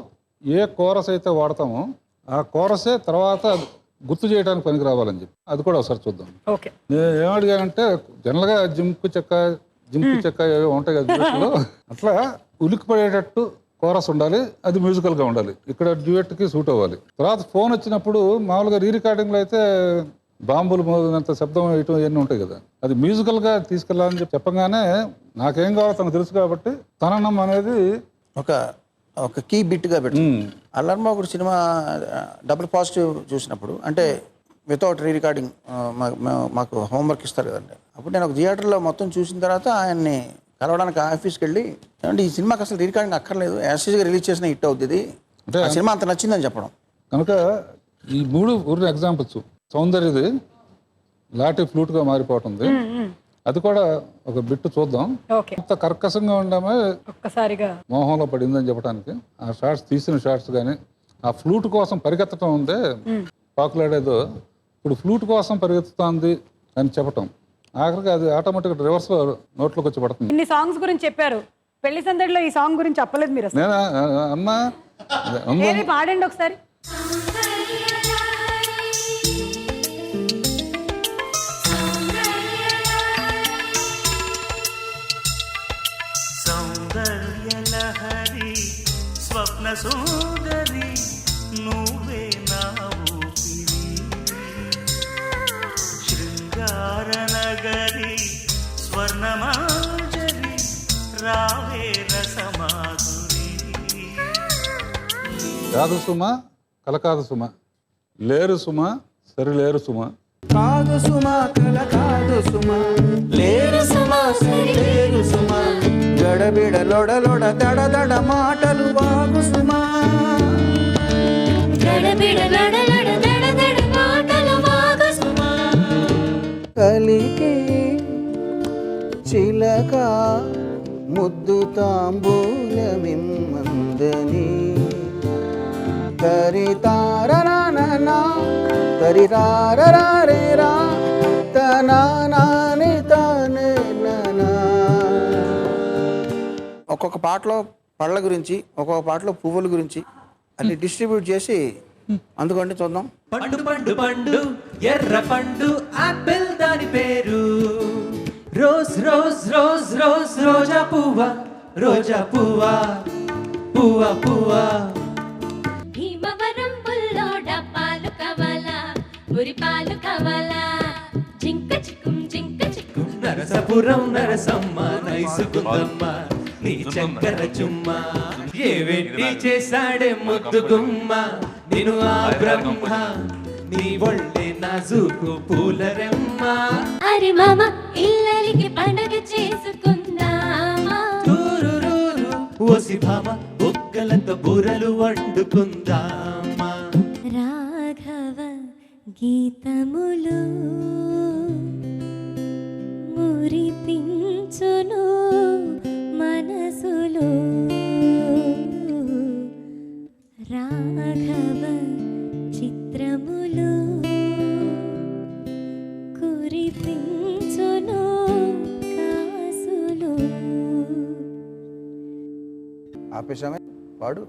ఏ కోరస్ అయితే వాడతామో ఆ కోరసే తర్వాత గుర్తు చేయడానికి పనికి రావాలని చెప్పి అది కూడా ఒకసారి చూద్దాం. నేను ఏమడిగానంటే జనరల్గా జింకు చెక్క ఏవో ఉంటాయి కదా డ్యూయట్లో, అట్లా ఉలికి పడేటట్టు కోరస్ ఉండాలి, అది మ్యూజికల్గా ఉండాలి, ఇక్కడ డ్యూయట్కి సూట్ అవ్వాలి. తర్వాత ఫోన్ వచ్చినప్పుడు మామూలుగా రీ రికార్డింగ్లో అయితే బాంబులు మోగినంత శబ్దం వేయటం ఇవన్నీ ఉంటాయి కదా, అది మ్యూజికల్గా తీసుకెళ్ళాలని చెప్పి చెప్పగానే నాకేం కావాలో తనకు తెలుసు కాబట్టి తననం అనేది ఒక కీ బిట్గా పెట్టి అల్లరి మొగుడు సినిమా డబుల్ పాజిటివ్ చూసినప్పుడు, అంటే వితౌట్ రీ రికార్డింగ్ మాకు హోంవర్క్ ఇస్తారు కదండి. అప్పుడు నేను ఒక థియేటర్లో మొత్తం చూసిన తర్వాత ఆయన్ని కలవడానికి ఆఫీస్కి వెళ్ళి, అంటే ఈ సినిమాకి అసలు రీ రికార్డింగ్ అక్కర్లేదు, యాసిడ్గా రిలీజ్ చేసిన హిట్ అవుతుంది, ఆ సినిమా అంత నచ్చిందని చెప్పడం. కనుక ఈ 3 ఊరిని ఎగ్జాంపుల్స్. సౌందర్యది లాఠీ ఫ్లూట్గా మారిపోతుంది, అది కూడా ఒక బిట్టు చూద్దాం. అంత కర్కశంగా ఉండమే ఒక్కసారిగా మోహంలో పడిందని చెప్పడానికి ఆ షార్ట్స్, తీసిన షార్ట్స్ కానీ ఆ ఫ్లూట్ కోసం పరిగెత్తడం ఉందే పాకులాడేదో, ఇప్పుడు ఫ్లూట్ కోసం పరిగెత్తుతుంది అని చెప్పటం, ఆఖరికి అది ఆటోమేటిక్ రివర్స్లో నోట్లోకి వచ్చి పడుతుంది. ఇన్ని సాంగ్స్ గురించి చెప్పారు, పెళ్లి సందడిలో ఈ సాంగ్ గురించి చెప్పలేదు మీరు. నేను అన్నా పాడండి ఒకసారి. సౌందర్యలహరి స్వప్న సుందరి నువ్వే నా ఊపిరి, శృంగార నగరి స్వర్ణమాంజరి రావే రసమాధురి. కాదు సుమ కలకాదు సుమ, లేరు సుమ సరిలేరు సుమ, కాదు సుమా కల కాదు సుమా, లేరు సుమా సరిలేరు సుమా, గడబిడ లొడ దడ మాటలు వాగు సుమా, గడబిడ దడ మాటలు వాగు సుమా, కలికి చిలక ముద్దు తాంబూలమిమ్మందని, తరితారనా తరిరారేరా తనాని తానే నానా. ఒక్కొక్క పాటలో పళ్ళ గురించి, ఒక్కొక్క పాటలో పువ్వుల గురించి అన్ని డిస్ట్రిబ్యూట్ చేసి అందుకోండి చూద్దాం. పండు పండు పండు ఎర్ర పండు ఆపిల్ దాని పేరు, రోజ్ రోజ్ రోజ్ రోజ్ రోజా పువ్వా, రోజా పువ్వా పువ్వా పువ్వా. భీమవరం పుల్లో డబ్బాలు కవలా, పురిపాలు కావాలా జింక చిక్కుం జింక చిక్కుం నరసపురం నరసమ్మ నైసుకుందమ్మ నీ చక్కర చుమ్మ ఏ వెట్టి చేశాడే ముద్దు గుమ్మ నేను ఆ బ్రహ్మ నీ ఒళ్ళే నాజుకు పూలరెమ్మ అరే మామ ఇల్లలికి పండగ చేసుకుందామా తూరురూరు ఓసి భామ బుగ్గలతో బూరలు వండుకుందామా రాఘవ గీతములు మురిపించును మనసులు రాఘవ చిత్రములు కురిపించును కాసులు ఆపేసామే పాడు